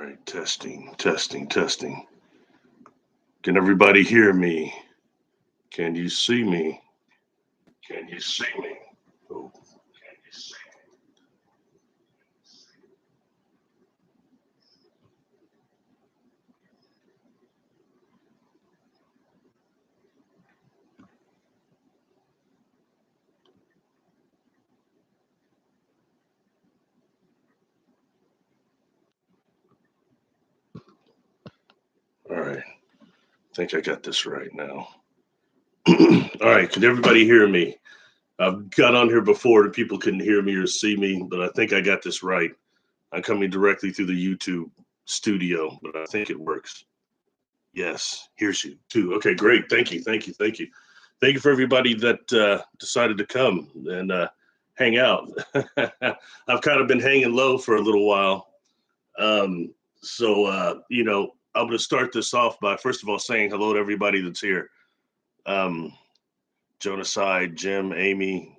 right, testing, testing, testing. Can everybody hear me? Can you see me? Can you see me? Oh, can you see me? All right, I think I got this right now. All right, can everybody hear me? I've got on here before that people couldn't hear me or see me, but I think I got this right. I'm coming directly through the YouTube studio, but I think it works. Yes, here's you too. Okay, great. Thank you, thank you, thank you. Thank you for everybody that decided to come and hang out. I've kind of been hanging low for a little while. So, I'm going to start this off by, first of all, saying hello to everybody that's here. Um, Jonaside, Jim, Amy,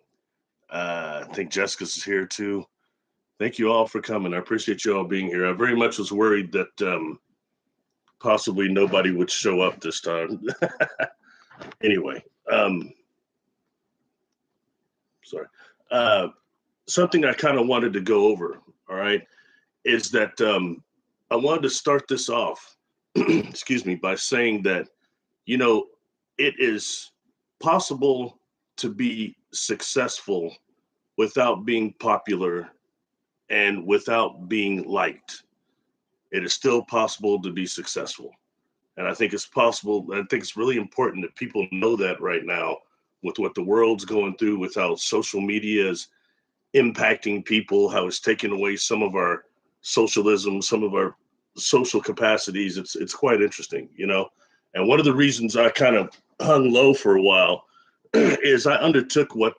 I think Jessica's here too. Thank you all for coming. I appreciate you all being here. I very much was worried that possibly nobody would show up this time. Anyway, sorry. Uh, Something I kind of wanted to go over, all right, is that I wanted to start this off, excuse me, by saying that, you know, it is possible to be successful without being popular and without being liked. It is still possible to be successful. And I think it's possible. I think it's really important that people know that right now with what the world's going through, with how social media is impacting people, how it's taking away some of our socialism, some of our social capacities. It's quite interesting, you know. And one of the reasons I kind of hung low for a while is I undertook what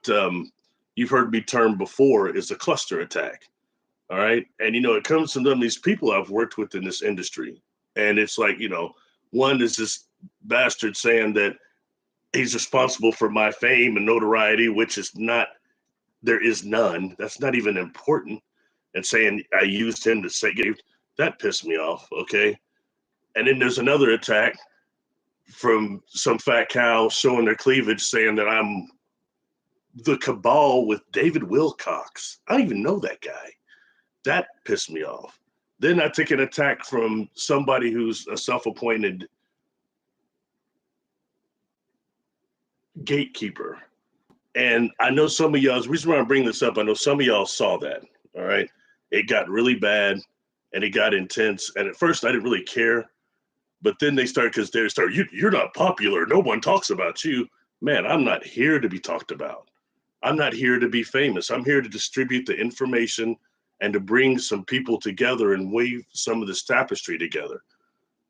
you've heard me term before is a cluster attack. All right. And, it comes from them, these people I've worked with in this industry. And it's like, one is this bastard saying that he's responsible for my fame and notoriety, which is not, there is none. That's not even important. And saying I used him to say, that pissed me off. Okay. And then there's another attack from some fat cow showing their cleavage saying that I'm the cabal with David Wilcox. I don't even know that guy. That pissed me off. Then I take an attack from somebody who's a self-appointed gatekeeper. And I know some of y'all, the reason why I'm bringing this up, I know some of y'all saw that, all right? It got really bad and it got intense. And at first I didn't really care, but then they start, you're not popular. No one talks about you. Man, I'm not here to be talked about. I'm not here to be famous. I'm here to distribute the information and to bring some people together and weave some of this tapestry together.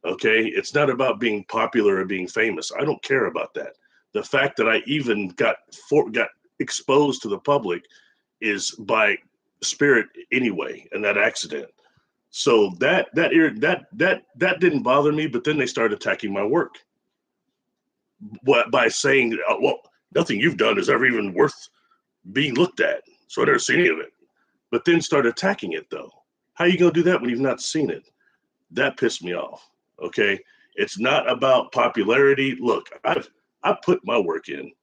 Okay, it's not about being popular or being famous. I don't care about that. The fact that I even got exposed to the public is by spirit anyway, and that accident. So that didn't bother me. But then they started attacking my work. What, by saying, well, nothing you've done is ever even worth being looked at. So I never seen any of it. But then start attacking it though. How are you gonna do that when you've not seen it? That pissed me off. Okay, it's not about popularity. Look, I put my work in.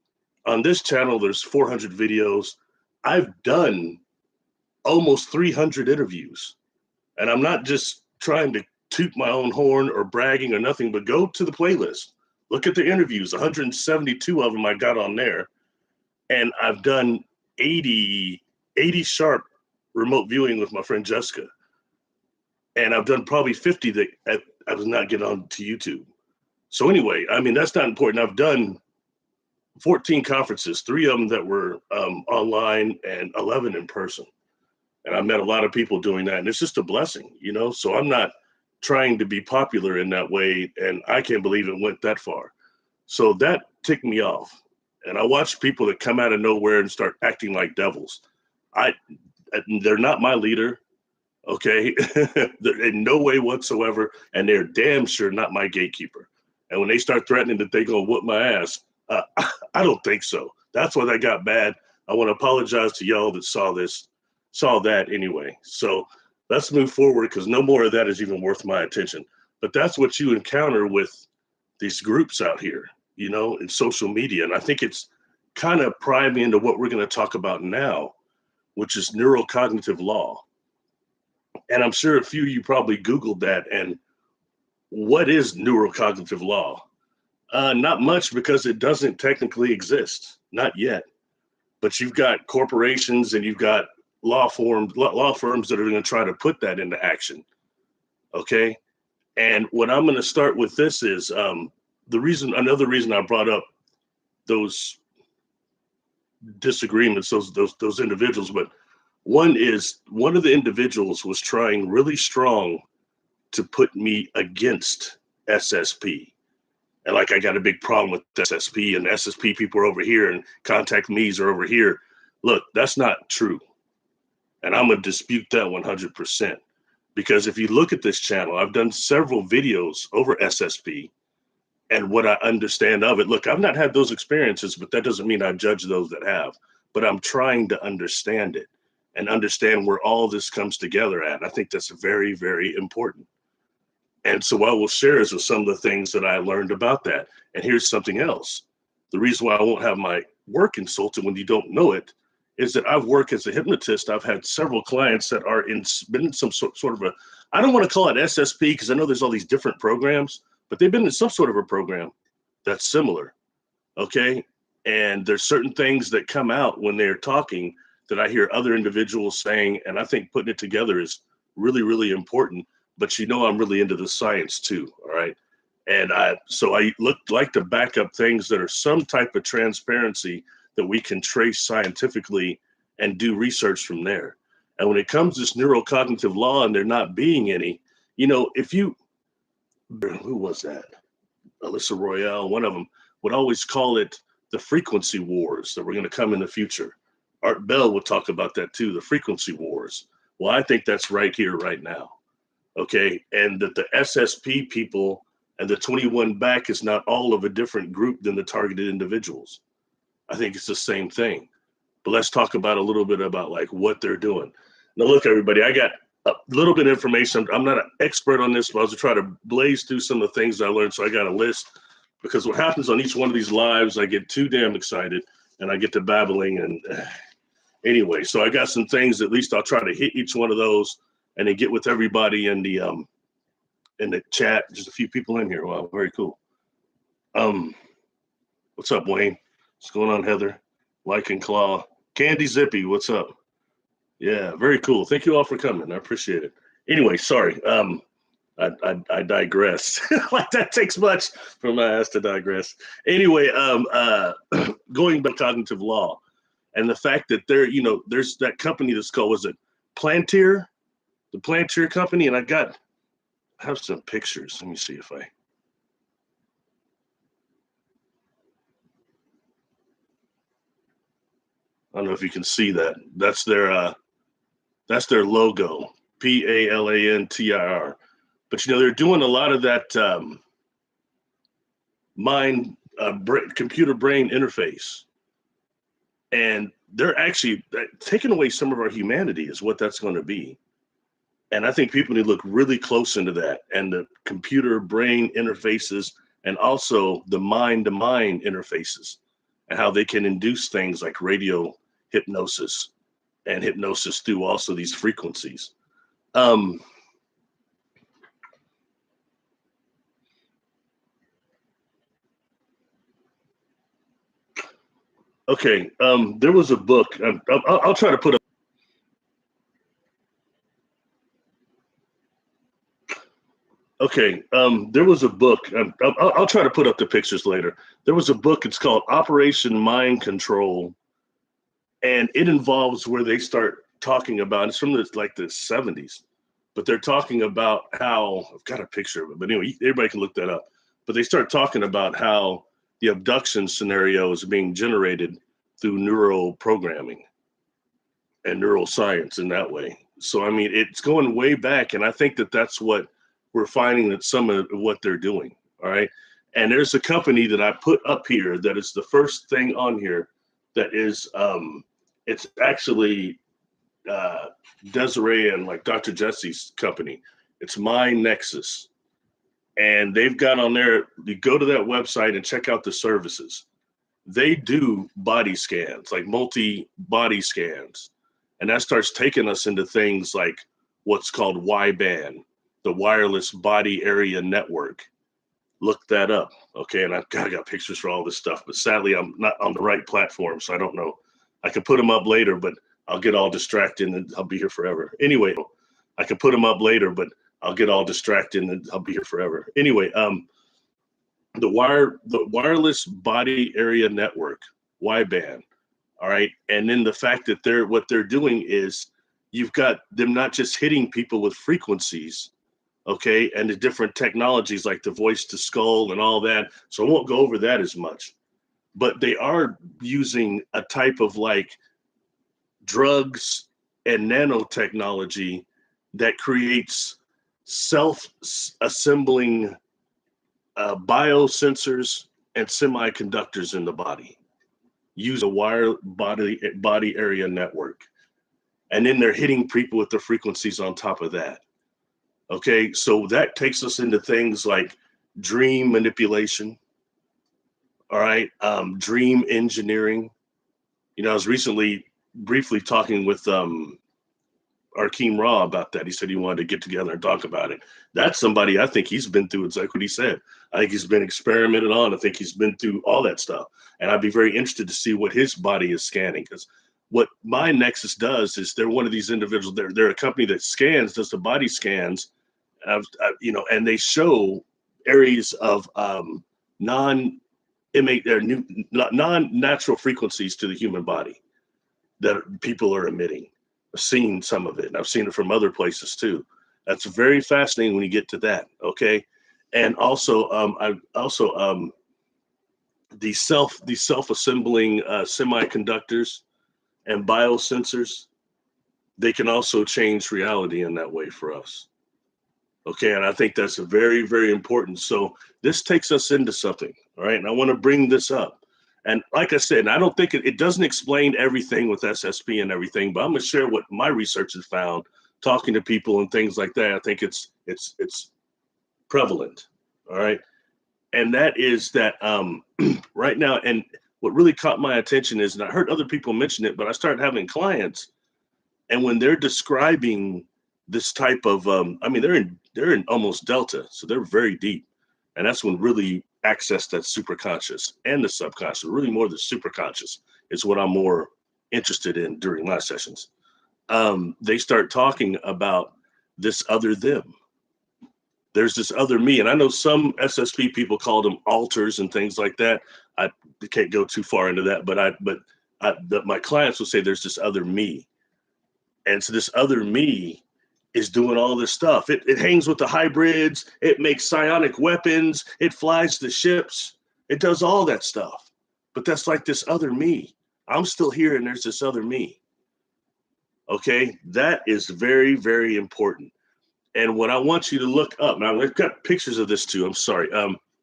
On this channel, there's 400 videos. I've done almost 300 interviews, and I'm not just trying to toot my own horn or bragging or nothing. But go to the playlist, look at the interviews. 172 of them I got on there, and I've done 80 sharp remote viewing with my friend Jessica. And I've done probably 50 that I was not getting on to YouTube. So anyway, I mean, that's not important. I've done 14 conferences, 3 of them that were online and 11 in person. And I met a lot of people doing that. And it's just a blessing, So I'm not trying to be popular in that way. And I can't believe it went that far. So that ticked me off. And I watch people that come out of nowhere and start acting like devils. They're not my leader, okay? In no way whatsoever, and they're damn sure not my gatekeeper. And when they start threatening that they gonna whoop my ass, I don't think so. That's why that got bad. I want to apologize to y'all that saw that anyway. So let's move forward because no more of that is even worth my attention. But that's what you encounter with these groups out here, you know, in social media. And I think it's kind of primed me into what we're going to talk about now, which is neurocognitive law. And I'm sure a few of you probably Googled that. And what is neurocognitive law? Not much, because it doesn't technically exist, not yet. But you've got corporations and you've got law firms that are going to try to put that into action. Okay. And what I'm going to start with this is another reason I brought up those disagreements, those individuals. But one of the individuals was trying really strong to put me against SSP. And like, I got a big problem with SSP, and SSP people are over here and contact me's are over here. Look, that's not true. And I'm going to dispute that 100%. Because if you look at this channel, I've done several videos over SSP and what I understand of it. Look, I've not had those experiences, but that doesn't mean I judge those that have. But I'm trying to understand it and understand where all this comes together at. I think that's very, very important. And so what I will share is with some of the things that I learned about that. And here's something else. The reason why I won't have my work insulted when you don't know it is that I've worked as a hypnotist. I've had several clients that are been in some sort of a, I don't want to call it SSP because I know there's all these different programs, but they've been in some sort of a program that's similar. Okay. And there's certain things that come out when they're talking that I hear other individuals saying, and I think putting it together is really, really important. But you know, I'm really into the science too. All right. And I like to back up things that are some type of transparency that we can trace scientifically and do research from there. And when it comes to this neurocognitive law and there not being any, you know, who was that? Alyssa Royale, one of them, would always call it the frequency wars that were going to come in the future. Art Bell would talk about that too, the frequency wars. Well, I think that's right here, right now. Okay. And that the SSP people and the 21 back is not all of a different group than the targeted individuals. I think it's the same thing. But let's talk about a little bit about like what they're doing. Now, look, everybody, I got a little bit of information. I'm not an expert on this, but I was trying to blaze through some of the things I learned. So I got a list, because what happens on each one of these lives, I get too damn excited and I get to babbling. And anyway, so I got some things, at least I'll try to hit each one of those and then get with everybody in the chat. Just a few people in here. Wow, very cool. What's up, Wayne? What's going on, Heather? Like and Claw. Candy Zippy, what's up? Yeah, very cool. Thank you all for coming. I appreciate it. Anyway, sorry. I digress. Like, that takes much for my ass to digress. Anyway, going back to cognitive law and the fact that there's that company that's called, was it Plantier? The Plantier company, and I have some pictures. Let me see if I don't know if you can see that. That's their logo, PALANTIR. But they're doing a lot of that computer brain interface, and they're actually taking away some of our humanity is what that's going to be. And I think people need to look really close into that, and the computer brain interfaces, and also the mind to mind interfaces, and how they can induce things like radio hypnosis and hypnosis through also these frequencies. Okay, there was a book. I'll try to put up. Okay, there was a book. I'll try to put up the pictures later. There was a book. It's called Operation Mind Control, and it involves where they start talking about. It's from the 70s, but they're talking about how, I've got a picture of it. But anyway, everybody can look that up. But they start talking about how the abduction scenario is being generated through neural programming and neuroscience in that way. So I mean, it's going way back, and I think that that's what we're finding, that some of what they're doing. All right. And there's a company that I put up here that is the first thing on here that is, it's actually Desiree and like Dr. Jesse's company. It's My Nexus. And they've got on there, you go to that website and check out the services. They do body scans, like multi-body scans. And that starts taking us into things like what's called Y-band, the wireless body area network. Look that up, okay? And I got pictures for all this stuff, but sadly I'm not on the right platform, so I don't know. I can put them up later, but I'll get all distracted and I'll be here forever. Anyway, I can put them up later, but I'll get all distracted and I'll be here forever. Anyway, the wireless body area network, Y-band. All right. And then the fact that what they're doing is you've got them not just hitting people with frequencies, okay, and the different technologies like the voice to skull and all that. So I won't go over that as much, but they are using a type of like drugs and nanotechnology that creates self-assembling biosensors and semiconductors in the body. Use a wire body area network. And then they're hitting people with the frequencies on top of that. Okay, so that takes us into things like dream manipulation, all right, dream engineering. You know, I was recently briefly talking with Arkeem Ra about that. He said he wanted to get together and talk about it. That's somebody I think he's been through exactly what he said. I think he's been experimented on. I think he's been through all that stuff. And I'd be very interested to see what his body is scanning, because what My Nexus does is they're one of these individuals. They're a company that does the body scans, and they show areas of non-natural frequencies to the human body that people are emitting. I've seen some of it, and I've seen it from other places too. That's very fascinating when you get to that. Okay, and also, the self-assembling semiconductors and biosensors. They can also change reality in that way for us. Okay, and I think that's very, very important. So this takes us into something. All right, and I want to bring this up. And like I said, I don't think it doesn't explain everything with SSP and everything, but I'm going to share what my research has found, talking to people and things like that. I think it's prevalent. All right. And that is that right now, and what really caught my attention is, and I heard other people mention it, but I started having clients, and when they're describing this type of, they're in almost delta, so they're very deep, and that's when really access that superconscious and the subconscious, really more the superconscious is what I'm more interested in during my sessions. They start talking about this other them. There's this other me, and I know some SSP people call them alters and things like that. I can't go too far into that, but my clients will say there's this other me, and so this other me is doing all this stuff. It hangs with the hybrids. It makes psionic weapons. It flies the ships. It does all that stuff. But that's like this other me. I'm still here, and there's this other me. Okay, that is very, very important. And what I want you to look up, now I've got pictures of this too, I'm sorry.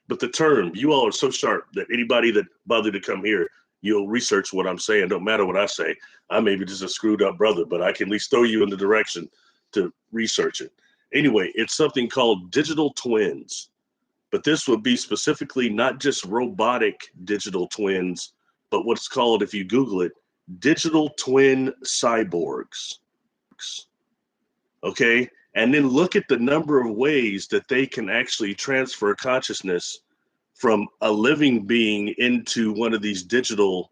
But the term, you all are so sharp that anybody that bothered to come here, you'll research what I'm saying. Don't matter what I say. I may be just a screwed up brother, but I can at least throw you in the direction to research it. Anyway, it's something called digital twins. But this would be specifically not just robotic digital twins, but what's called, if you Google it, digital twin cyborgs. Okay? And then look at the number of ways that they can actually transfer consciousness from a living being into one of these digital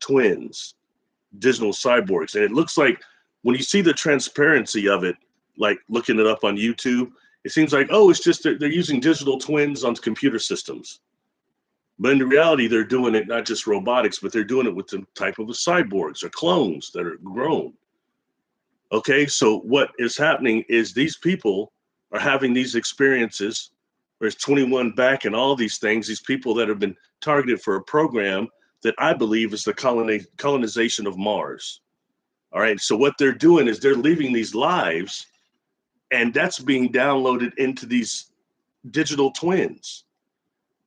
twins, digital cyborgs. And it looks like when you see the transparency of it, like looking it up on YouTube, it seems like, oh, it's just they're using digital twins on computer systems. But in reality, they're doing it not just robotics, but they're doing it with some type of cyborgs or clones that are grown. Okay, so what is happening is these people are having these experiences. There's 21 back and all these things, these people that have been targeted for a program that I believe is the colonization of Mars. All right, so what they're doing is they're leaving these lives, and that's being downloaded into these digital twins.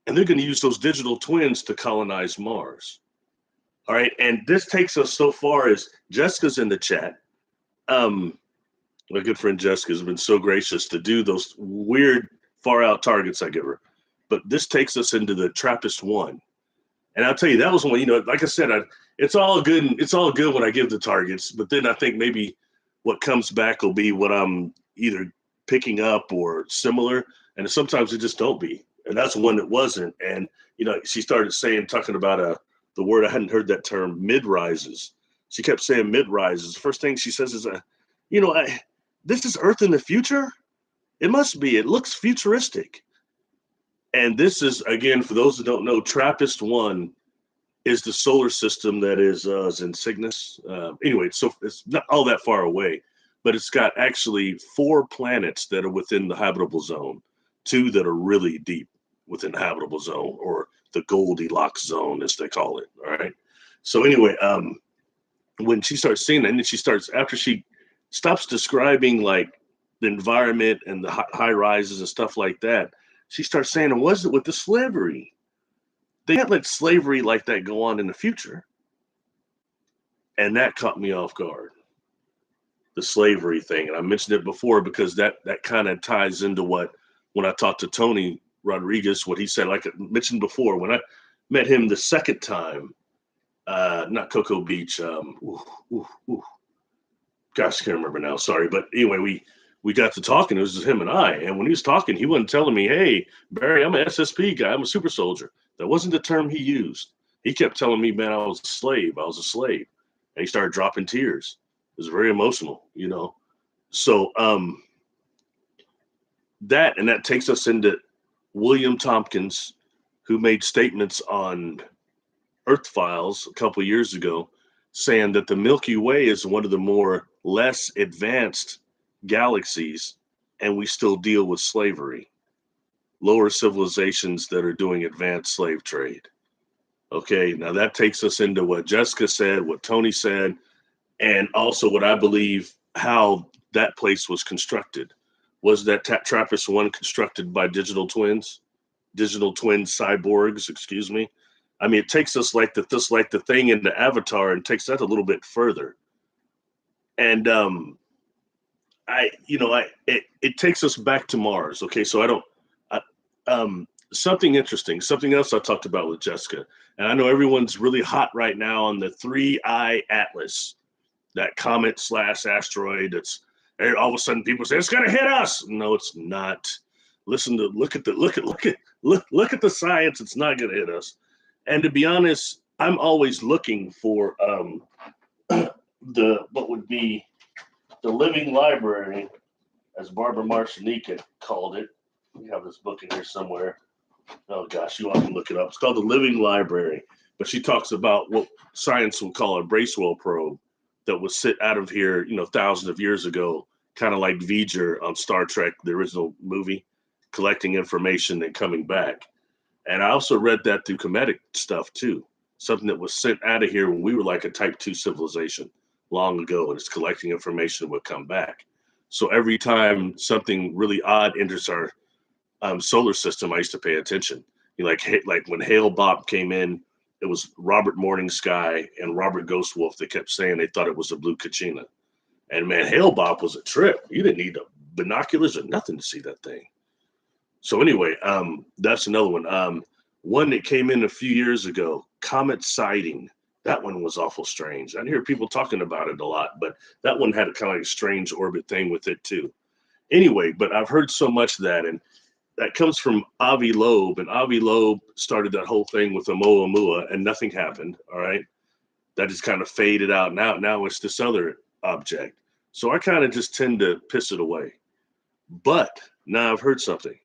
And they're going to use those digital twins to colonize Mars. All right, and this takes us so far as Jessica's in the chat. My good friend Jessica has been so gracious to do those weird far out targets I give her. But this takes us into the TRAPPIST-1. And I'll tell you, that was one, like I said, it's all good. It's all good when I give the targets, but then I think maybe what comes back will be what I'm either picking up or similar. And sometimes it just don't be. And that's one that wasn't. And, she started talking about the word, I hadn't heard that term, mid rises. She kept saying mid rises. The first thing she says is, this is Earth in the future. It must be. It looks futuristic. And this is, again, for those that don't know, TRAPPIST-1 is the solar system that is in Cygnus. Anyway, so it's not all that far away, but it's got actually 4 planets that are within the habitable zone, 2 that are really deep within the habitable zone, or the Goldilocks zone, as they call it. All right. So anyway, when she starts seeing that, and then after she stops describing like the environment and the high rises and stuff like that, she starts saying, and was it with the slavery? They can't let slavery like that go on in the future. And that caught me off guard, the slavery thing. And I mentioned it before because that kind of ties into when I talked to Tony Rodriguez, what he said, like I mentioned before, when I met him the second time, not Cocoa Beach. Gosh, I can't remember now. Sorry. But anyway, we got to talking. It was just him and I. And when he was talking, he wasn't telling me, hey, Barry, I'm an SSP guy. I'm a super soldier. That wasn't the term he used. He kept telling me, man, I was a slave. And he started dropping tears. It was very emotional, So that takes us into William Tompkins, who made statements on Earth Files a couple of years ago, saying that the Milky Way is one of the more less advanced galaxies, and we still deal with slavery, lower civilizations that are doing advanced slave trade. Okay, now that takes us into what Jessica said, what Tony said, and also what I believe how that place was constructed. Was that TRAPPIST-1 constructed by digital twin cyborgs, excuse me? I mean, it takes us like the thing in the Avatar and takes that a little bit further. And it takes us back to Mars. Okay, so something interesting, something else I talked about with Jessica, and I know everyone's really hot right now on the 3I Atlas, that comet / asteroid. That's all of a sudden people say it's going to hit us. No, it's not. Look at the science. It's not going to hit us. And to be honest, I'm always looking for what would be the living library, as Barbara Marcinik called it. We have this book in here somewhere. Oh gosh, you all can look it up. It's called The Living Library. But she talks about what science would call a Bracewell probe that was sent out of here, thousands of years ago, kind of like V'ger on Star Trek, the original movie, collecting information and coming back. And I also read that through Kemetic stuff too, something that was sent out of here when we were like a type 2 civilization long ago, and it's collecting information that would come back. So every time something really odd enters our solar system, I used to pay attention. Like when Hale Bopp came in, it was Robert Morning Sky and Robert Ghostwolf that kept saying they thought it was a blue Kachina. And man, Hale Bopp was a trip. You didn't need the binoculars or nothing to see that thing. So anyway, that's another one. One that came in a few years ago, comet sighting. That one was awful strange. I hear people talking about it a lot, but that one had a kind of like strange orbit thing with it too. Anyway, but I've heard so much of that, and that comes from Avi Loeb, and Avi Loeb started that whole thing with Oumuamua, and nothing happened. All right, that just kind of faded out. Now it's this other object. So I kind of just tend to piss it away. But now I've heard something.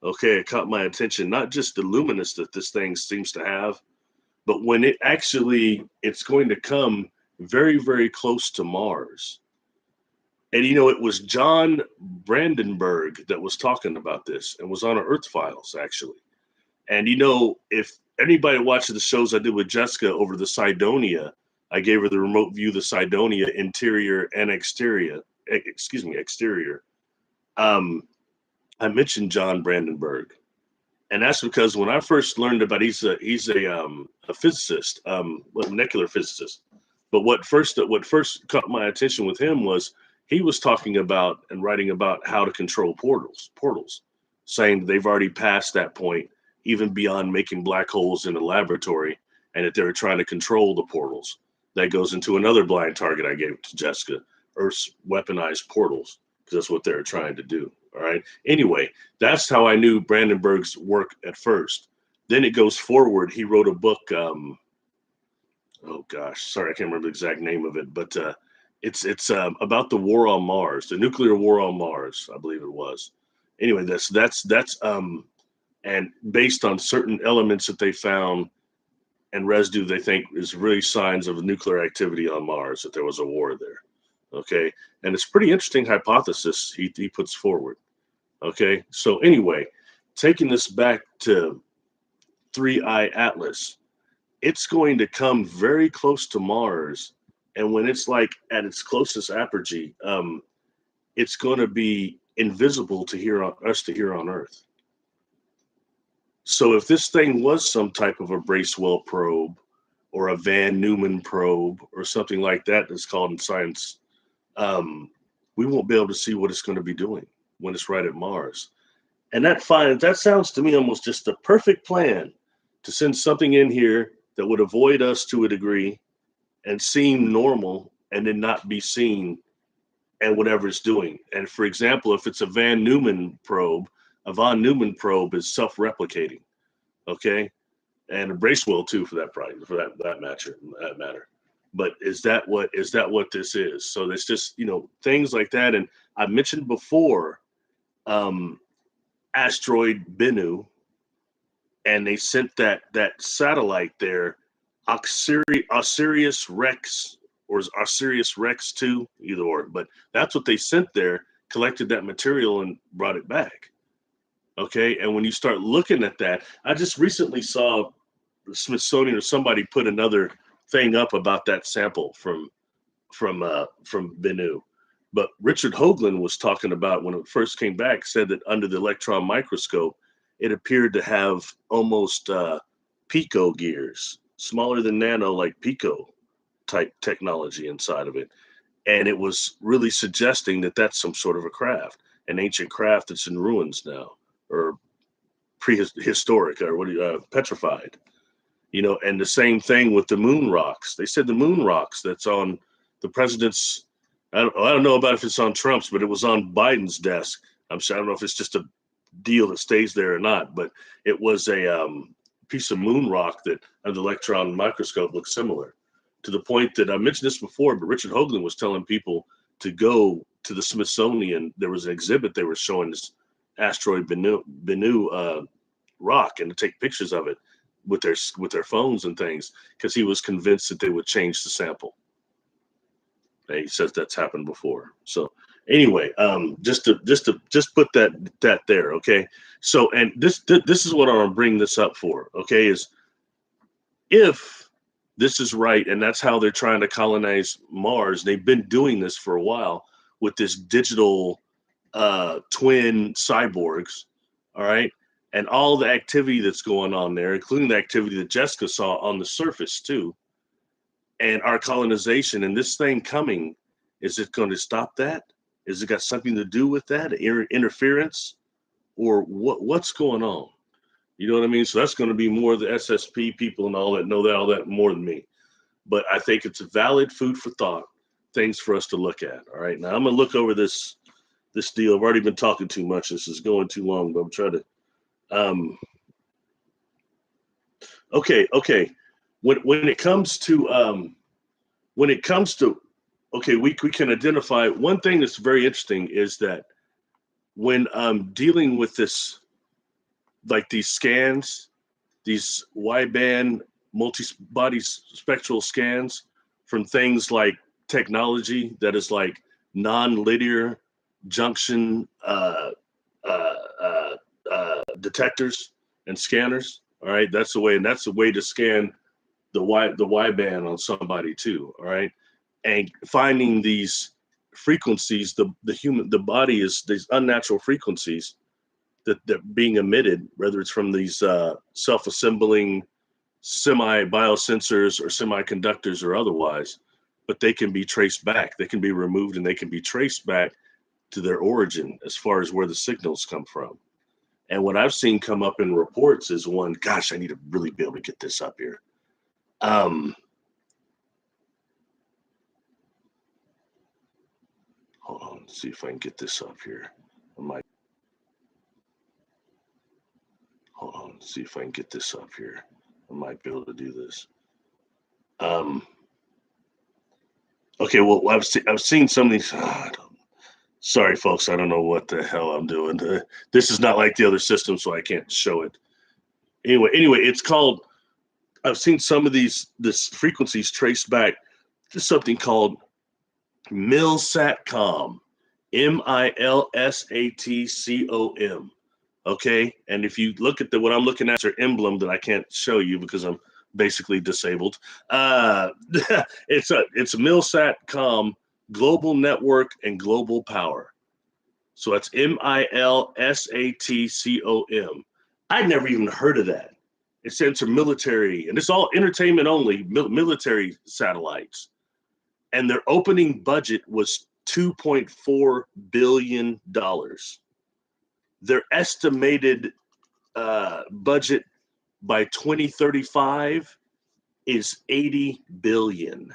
Okay, it caught my attention. Not just the luminous that this thing seems to have, but when it's going to come very, very close to Mars. And, it was John Brandenburg that was talking about this and was on our Earth Files, actually. And, if anybody watches the shows I did with Jessica over the Cydonia, I gave her the remote view, the Cydonia interior and exterior. I mentioned John Brandenburg. And that's because when I first learned about, he's a physicist, molecular physicist. But what first caught my attention with him was he was talking about and writing about how to control portals, saying they've already passed that point, even beyond making black holes in a laboratory, and that they were trying to control the portals. That goes into another blind target I gave to Jessica, Earth's weaponized portals, because that's what they're trying to do. All right. Anyway, that's how I knew Brandenburg's work at first. Then it goes forward. He wrote a book. Oh gosh, sorry, I can't remember the exact name of it, but it's about the war on Mars, the nuclear war on Mars, I believe it was. Anyway, that's and based on certain elements that they found and residue they think is really signs of nuclear activity on Mars, that there was a war there. Okay, and it's pretty interesting hypothesis he puts forward. Okay, so anyway, taking this back to 3I Atlas, it's going to come very close to Mars, and when it's like at its closest apogee, it's going to be invisible to us to hear on Earth. So if this thing was some type of a Bracewell probe or a Van Neumann probe or something like that that's called in science, we won't be able to see what it's going to be doing when it's right at Mars. And that sounds to me almost just the perfect plan to send something in here that would avoid us to a degree and seem normal and then not be seen and whatever it's doing. And for example, if it's a Van Neumann probe, a von Neumann probe is self-replicating, okay, and a Bracewell too, for that matter. But is that what this is? So it's just things like that. And I mentioned before, asteroid Bennu, and they sent that satellite there, Osiris Rex or Osiris Rex 2, either or. But that's what they sent there, collected that material and brought it back. Okay, and when you start looking at that, I just recently saw the Smithsonian or somebody put another thing up about that sample from Bennu. But Richard Hoagland was talking about, when it first came back, said that under the electron microscope, it appeared to have almost pico gears, smaller than nano, like pico type technology inside of it. And it was really suggesting that that's some sort of a craft, an ancient craft that's in ruins now, or prehistoric, or petrified. And the same thing with the moon rocks. They said the moon rocks that's on the president's, I don't know about if it's on Trump's, but it was on Biden's desk. I'm sure, I don't know if it's just a deal that stays there or not, but it was a piece of moon rock that under the electron microscope looked similar, to the point that I mentioned this before, but Richard Hoagland was telling people to go to the Smithsonian. There was an exhibit they were showing this asteroid Bennu rock, and to take pictures of it with their phones and things, because he was convinced that they would change the sample. And he says that's happened before. So anyway, just put that there, okay? So, and this is what I want to bring this up for, okay? Is if this is right, and that's how they're trying to colonize Mars. They've been doing this for a while with this digital twin cyborgs, all right? And all the activity that's going on there, including the activity that Jessica saw on the surface too, and our colonization and this thing coming, is it going to stop that? Is it got something to do with that interference, or what's going on? You know what I mean? So that's going to be more the SSP people and all that know all that more than me. But I think it's a valid food for thought, things for us to look at. All right, now I'm gonna look over this deal. I've already been talking too much. This is going too long, but I'm trying to. Okay. When it comes to okay, we can identify one thing that's very interesting is that when dealing with this, like these scans, these wideband multi-body spectral scans from things like technology that is like non-linear junction detectors and scanners. All right, that's the way, and that's the way to scan the wideband on somebody too. All right, and finding these frequencies, the body is these unnatural frequencies that being emitted, whether it's from these self-assembling semi biosensors or semiconductors or otherwise, but they can be traced back. They can be removed and they can be traced back to their origin as far as where the signals come from. And what I've seen come up in reports is one, gosh, I need to really be able to get this up here. Hold on, let's see if I can get this up here. Hold on, let's see if I can get this up here. I might be able to do this. Okay, well, I've seen some of these. Sorry, folks, I don't know what the hell I'm doing. This is not like the other system, so I can't show it. Anyway, it's called. I've seen some of these frequencies traced back to something called MILSATCOM, MILSATCOM. Okay, and if you look at what I'm looking at, an emblem that I can't show you because I'm basically disabled. It's a MILSATCOM, Global Network and Global Power. So that's MILSATCOM. I'd never even heard of that. It stands for military, and it's all entertainment only, military satellites. And their opening budget was $2.4 billion. Their estimated budget by 2035 is $80 billion.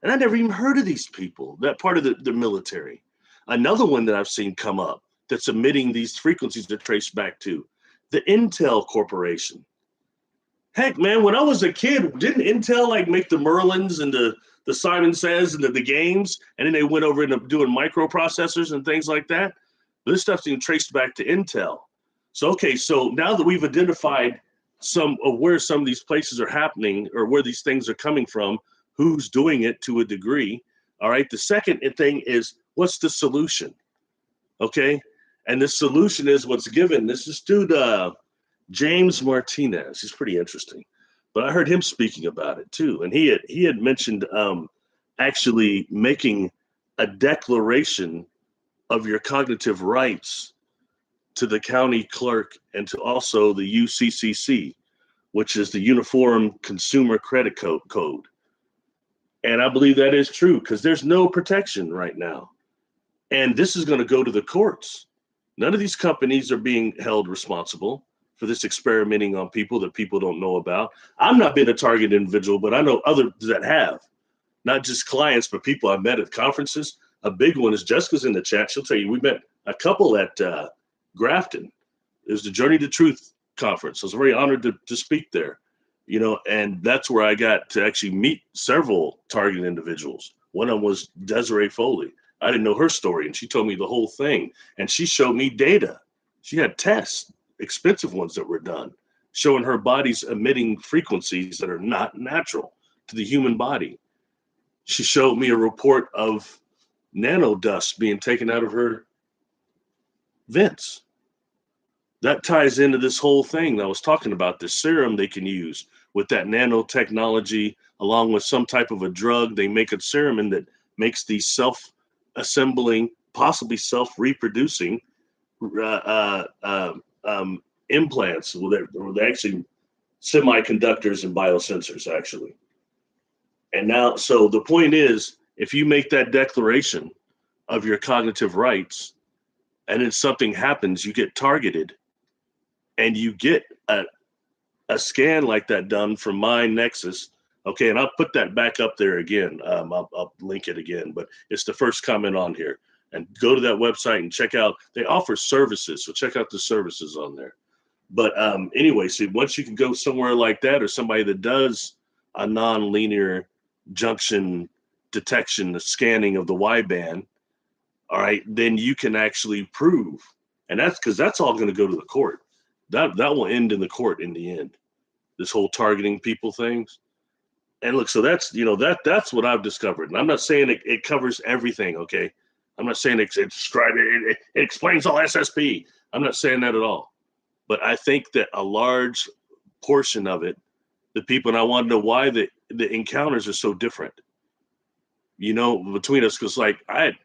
And I never even heard of these people, that part of the military. Another one that I've seen come up that's emitting these frequencies that trace back to the Intel Corporation. Heck, man, when I was a kid, didn't Intel like make the Merlins and the Simon Says and the games? And then they went over into doing microprocessors and things like that. This stuff's being traced back to Intel. So, okay, so now that we've identified some of where some of these places are happening or where these things are coming from, who's doing it to a degree, all right, the second thing is, what's the solution? Okay, and the solution is what's given. This is dude, James Martinez. He's pretty interesting, but I heard him speaking about it too, and he had mentioned actually making a declaration of your cognitive rights to the county clerk and to also the UCCC, which is the Uniform Consumer Credit Code. And I believe that is true because there's no protection right now. And this is going to go to the courts. None of these companies are being held responsible for this experimenting on people that people don't know about. I'm not being a target individual, but I know others that have, not just clients, but people I've met at conferences. A big one is Jessica's in the chat. She'll tell you, we met a couple at Grafton. It was the Journey to Truth conference. I was very honored to speak there, you know, and that's where I got to actually meet several target individuals. One of them was Desiree Foley. I didn't know her story, and she told me the whole thing. And she showed me data. She had tests, expensive ones that were done, showing her body's emitting frequencies that are not natural to the human body. She showed me a report of nano dust being taken out of her vents. That ties into this whole thing that I was talking about, the serum they can use with that nanotechnology, along with some type of a drug. They make a serum and that makes these self-assembling, possibly self-reproducing implants. Well, they're actually semiconductors and biosensors, actually. And now, so the point is, if you make that declaration of your cognitive rights, and then something happens, you get targeted, and you get a scan like that done from MindNexus. Okay, and I'll put that back up there again. I'll link it again, but it's the first comment on here. And go to that website and check out. They offer services, so check out the services on there. But anyway, so once you can go somewhere like that, or somebody that does a non-linear junction detection, the scanning of the Y-band, all right, then you can actually prove. And that's because that's all going to go to the court. That will end in the court in the end, this whole targeting people things. And look, so that's, you know, that's what I've discovered. And I'm not saying it covers everything, okay? I'm not saying it explains all SSP. I'm not saying that at all. But I think that a large portion of it, the people, and I want to know why the encounters are so different, you know, between us. Because like I had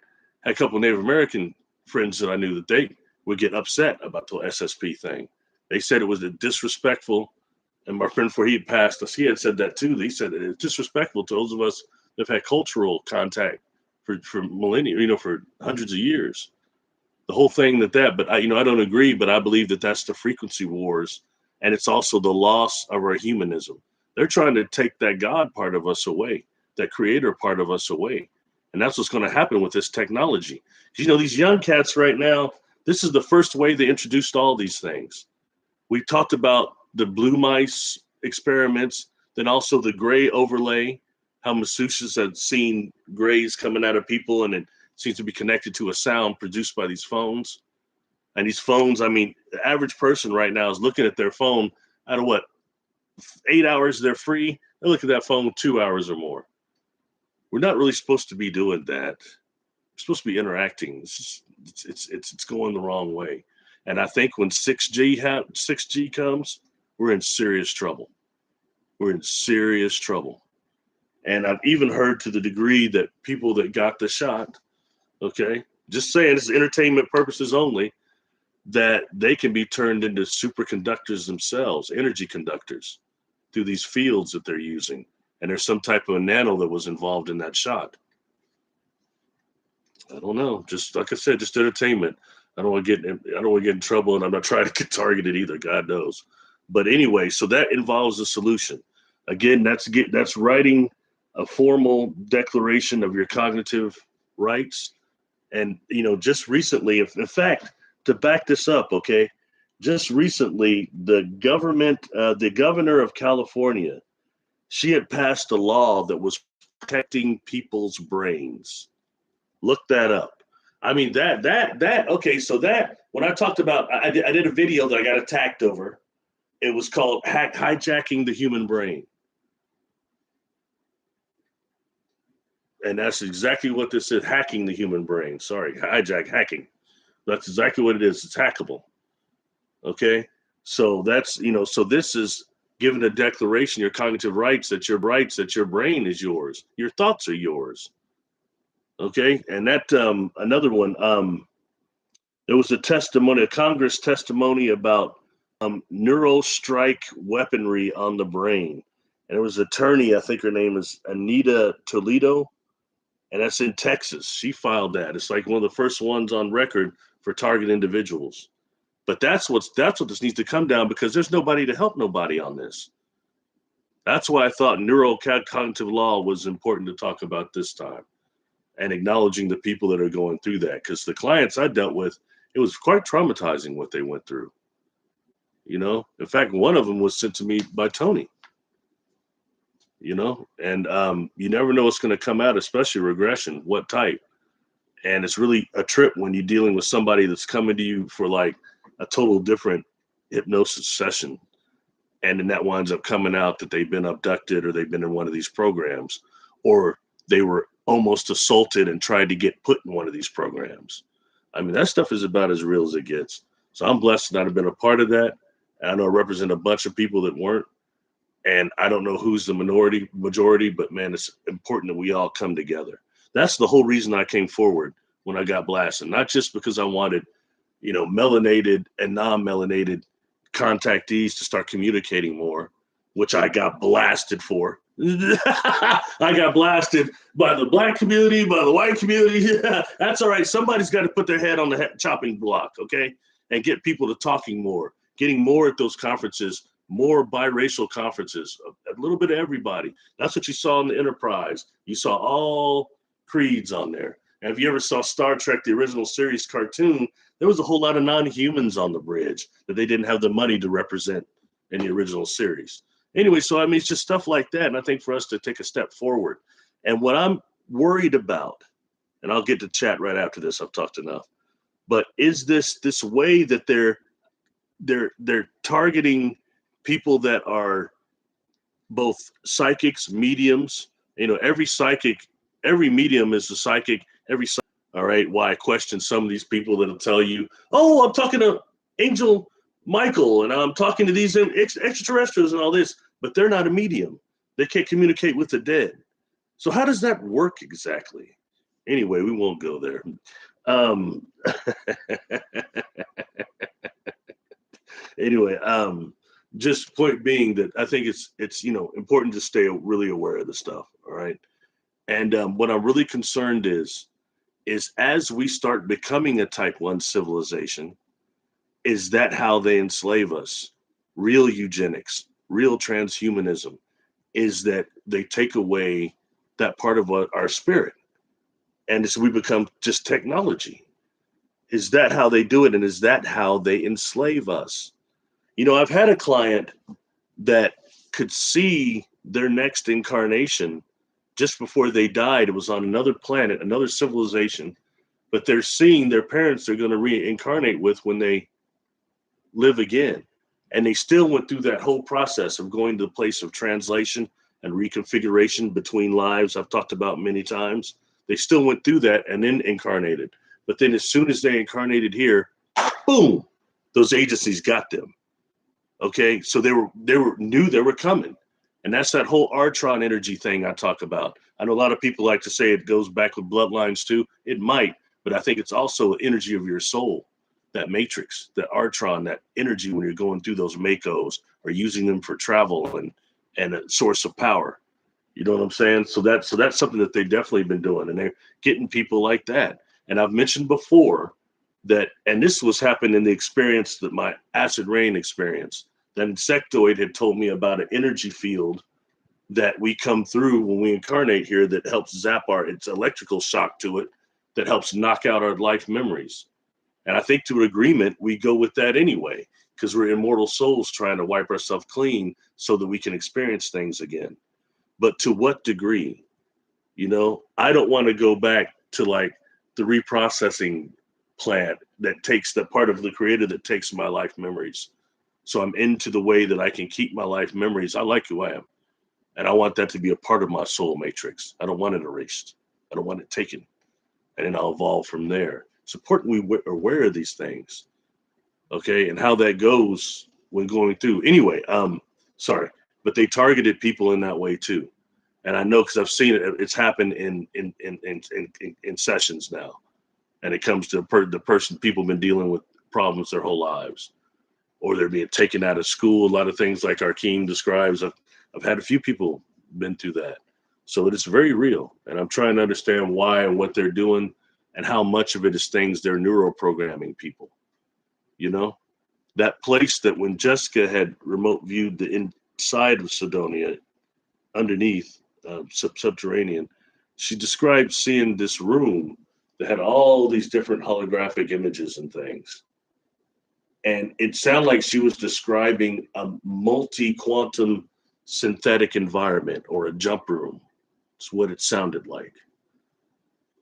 a couple of Native American friends that I knew that they would get upset about the SSP thing. They said it was disrespectful. And my friend, before he had passed us, he had said that too. He said it's disrespectful to those of us They've had cultural contact for millennia, you know, for hundreds of years. The whole thing but I don't agree, but I believe that that's the frequency wars, and it's also the loss of our humanism. They're trying to take that God part of us away, that creator part of us away. And that's what's going to happen with this technology. You know, these young cats right now, this is the first way they introduced all these things. We talked about the blue mice experiments, then also the gray overlay, how masseuses had seen grays coming out of people, and it seems to be connected to a sound produced by these phones. And these phones, I mean, the average person right now is looking at their phone out of 8 hours they're free. They look at that phone 2 hours or more. We're not really supposed to be doing that. We're supposed to be interacting. It's going the wrong way. And I think when 6G comes, we're in serious trouble. We're in serious trouble. And I've even heard to the degree that people that got the shot, okay, just saying this is entertainment purposes only, that they can be turned into superconductors themselves, energy conductors, through these fields that they're using. And there's some type of a nano that was involved in that shot. I don't know. Just like I said, just entertainment. I don't want to get in trouble, and I'm not trying to get targeted either. God knows. But anyway, so that involves a solution. Again, that's writing a formal declaration of your cognitive rights. And just recently, in fact, to back this up, okay, just recently, the governor of California, she had passed a law that was protecting people's brains. Look that up. I mean, okay, so that, when I talked about, I did a video that I got attacked over. It was called Hijacking the Human Brain. And that's exactly what this is, hacking the human brain. Sorry, hacking. That's exactly what it is. It's hackable. Okay? So that's, so this is giving a declaration, your cognitive rights, that your brain is yours. Your thoughts are yours. Okay? And that, another one, there was a Congress testimony about neurostrike weaponry on the brain. And it was an attorney, I think her name is Anita Toledo, and that's in Texas. She filed that. It's like one of the first ones on record for target individuals. But that's what this needs to come down, because there's nobody to help nobody on this. That's why I thought neurocognitive law was important to talk about this time, and acknowledging the people that are going through that, because the clients I dealt with, it was quite traumatizing what they went through. In fact, one of them was sent to me by Tony. And you never know what's going to come out, especially regression, what type. And it's really a trip when you're dealing with somebody that's coming to you for like a total different hypnosis session. And then that winds up coming out that they've been abducted, or they've been in one of these programs, or they were almost assaulted and tried to get put in one of these programs. I mean, that stuff is about as real as it gets. So I'm blessed to not have been a part of that. And I know I represent a bunch of people that weren't. And I don't know who's the majority, but man, it's important that we all come together. That's the whole reason I came forward when I got blasted. Not just because I wanted, melanated and non-melanated contactees to start communicating more, which I got blasted for. I got blasted by the Black community, by the white community. That's all right. Somebody's got to put their head on the chopping block, okay? And get people to talking more, getting more at those conferences, more biracial conferences, a little bit of everybody. That's what you saw in the Enterprise. You saw all creeds on there. And if you ever saw Star Trek, the original series cartoon, there was a whole lot of non-humans on the bridge that they didn't have the money to represent in the original series. Anyway, so I mean, it's just stuff like that. And I think for us to take a step forward. And what I'm worried about, and I'll get to chat right after this, I've talked enough, but is this way that they're targeting people that are both psychics, mediums. Every medium is a psychic. All right. Why I question some of these people that'll tell you, oh, I'm talking to Angel Michael, and I'm talking to these extraterrestrials and all this, but they're not a medium. They can't communicate with the dead. So how does that work exactly? Anyway, we won't go there. Anyway, just point being that I think it's important to stay really aware of the stuff. All right. And what I'm really concerned is as we start becoming a type 1 civilization, is that how they enslave us? Real eugenics, real transhumanism, is that they take away that part of our spirit, and as we become just technology. Is that how they do it? And is that how they enslave us? I've had a client that could see their next incarnation just before they died. It was on another planet, another civilization, but they're seeing their parents they're going to reincarnate with when they live again. And they still went through that whole process of going to the place of translation and reconfiguration between lives I've talked about many times. They still went through that and then incarnated. But then as soon as they incarnated here, boom, those agencies got them. Okay, so they knew they were coming. And that's that whole Artron energy thing I talk about. I know a lot of people like to say it goes back with bloodlines too. It might, but I think it's also the energy of your soul, that matrix, that Artron, that energy when you're going through those Makos or using them for travel and a source of power. You know what I'm saying? So that's something that they've definitely been doing, and they're getting people like that. And I've mentioned before that, and this was happening in the experience that my acid rain experience, that insectoid had told me about an energy field that we come through when we incarnate here that helps zap it's electrical shock to it that helps knock out our life memories. And I think to an agreement, we go with that anyway, because we're immortal souls trying to wipe ourselves clean so that we can experience things again. But to what degree? I don't want to go back to like the reprocessing plant that takes the part of the creator that takes my life memories. So I'm into the way that I can keep my life memories. I like who I am. And I want that to be a part of my soul matrix. I don't want it erased. I don't want it taken. And then I'll evolve from there. It's important we are aware of these things. Okay. And how that goes when going through. Anyway, sorry. But they targeted people in that way too. And I know because I've seen it. It's happened in sessions now. And it comes to the person, people have been dealing with problems their whole lives. Or they're being taken out of school. A lot of things like Arkeem describes. I've had a few people been through that. So it is very real. And I'm trying to understand why and what they're doing and how much of it is things they're neuroprogramming people. That place that when Jessica had remote viewed the inside of Sidonia, underneath, subterranean, she described seeing this room that had all these different holographic images and things. And it sounded like she was describing a multi-quantum synthetic environment or a jump room. It's what it sounded like.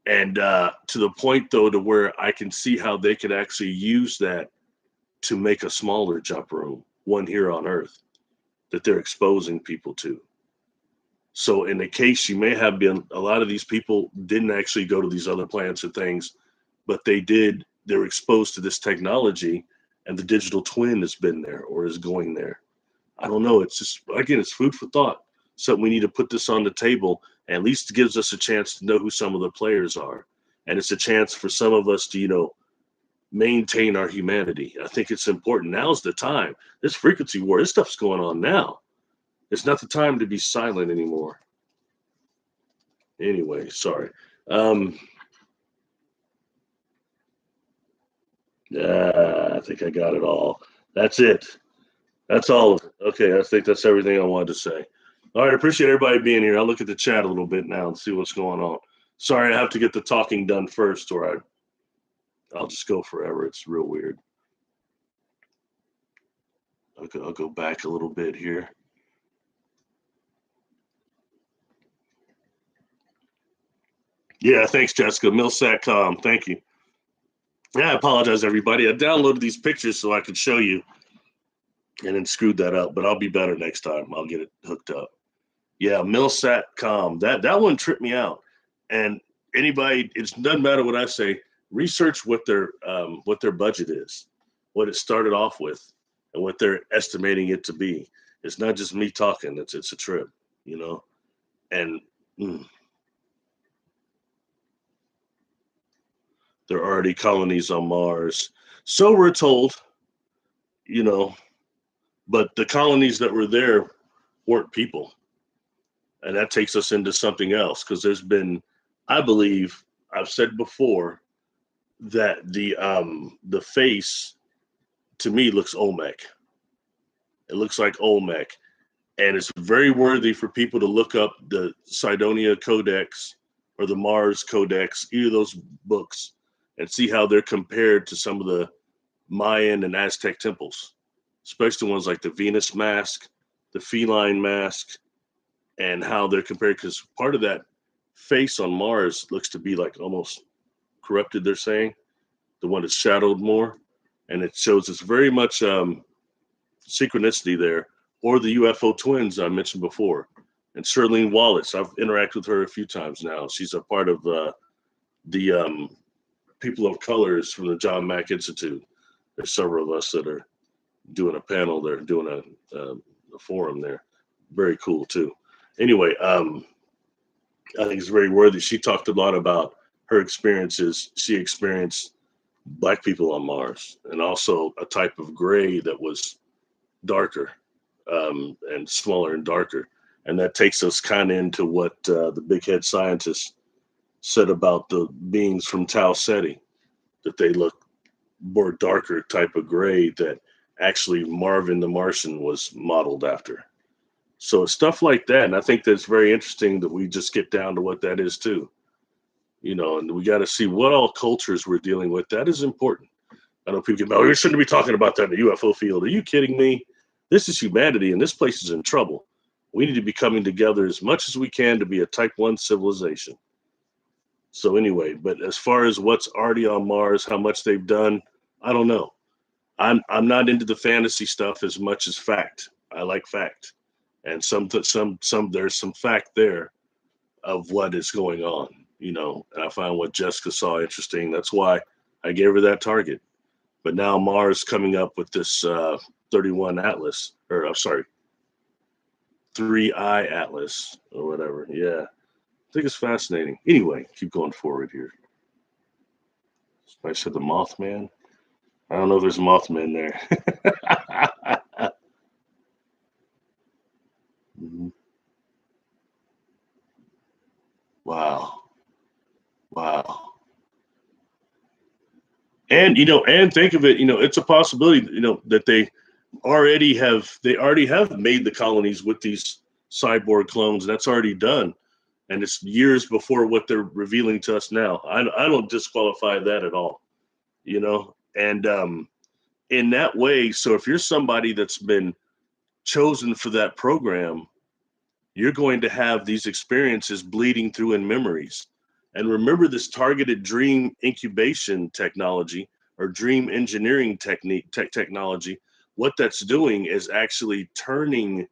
And to the point, though, to where I can see how they could actually use that to make a smaller jump room, one here on Earth, that they're exposing people to. So in the case, you may have been, a lot of these people didn't actually go to these other planets and things, but they're exposed to this technology, and the digital twin has been there or is going there. I don't know. It's just, again, it's food for thought. Something we need to put this on the table, and at least gives us a chance to know who some of the players are. And it's a chance for some of us to, maintain our humanity. I think it's important. Now's the time. This frequency war, this stuff's going on now. It's not the time to be silent anymore. Anyway, sorry. I think I got it all. That's it. That's all of it. Okay, I think that's everything I wanted to say. All right, I appreciate everybody being here. I'll look at the chat a little bit now and see what's going on. Sorry, I have to get the talking done first, or I'll just go forever. It's real weird. I'll go back a little bit here. Yeah, thanks, Jessica. Millsatcom, thank you. Yeah, I apologize, everybody. I downloaded these pictures so I could show you and then screwed that up, but I'll be better next time. I'll get it hooked up. Yeah, Millsatcom. That one tripped me out. And anybody, it doesn't matter what I say. Research what their budget is, what it started off with, and what they're estimating it to be. It's not just me talking. It's a trip, And there are already colonies on Mars, so we're told. But the colonies that were there weren't people. And that takes us into something else, because there's been, I believe, I've said before that the face to me looks Olmec. It looks like Olmec, and it's very worthy for people to look up the Cydonia Codex or the Mars Codex, either of those books, and see how they're compared to some of the Mayan and Aztec temples, especially ones like the Venus mask, the feline mask, and how they're compared. Because part of that face on Mars looks to be like almost corrupted, they're saying, the one that's shadowed more. And it shows it's very much synchronicity there, or the UFO twins I mentioned before. And Shirlene Wallace, I've interacted with her a few times now. She's a part of the People of Colors from the John Mack Institute. There's several of us that are doing a panel. They're doing a forum there. Very cool too. Anyway, I think it's very worthy. She talked a lot about her experiences. She experienced Black people on Mars, and also a type of gray that was darker and smaller and darker. And that takes us kind of into what the big head scientists said about the beings from Tau Ceti, that they look more darker type of gray that actually Marvin the Martian was modeled after. So stuff like that. And I think that's very interesting that we just get down to what that is too. And we got to see what all cultures we're dealing with. That is important. I know people get, oh, we shouldn't be talking about that in the UFO field. Are you kidding me? This is humanity, and this place is in trouble. We need to be coming together as much as we can to be a type 1 civilization. So anyway, but as far as what's already on Mars, how much they've done, I don't know. I'm not into the fantasy stuff as much as fact. I like fact, and there's some fact there of what is going on. And I found what Jessica saw interesting. That's why I gave her that target. But now Mars coming up with this 31 Atlas, or I'm sorry, 3I Atlas or whatever. Yeah, I think it's fascinating. Anyway, keep going forward here. I said the Mothman. I don't know if there's a Mothman there. Wow. Wow. And and think of it, it's a possibility, that they already have made the colonies with these cyborg clones. That's already done. And it's years before what they're revealing to us now. I don't disqualify that at all, and in that way. So if you're somebody that's been chosen for that program, you're going to have these experiences bleeding through in memories. And remember, this targeted dream incubation technology or dream engineering technology, what that's doing is actually turning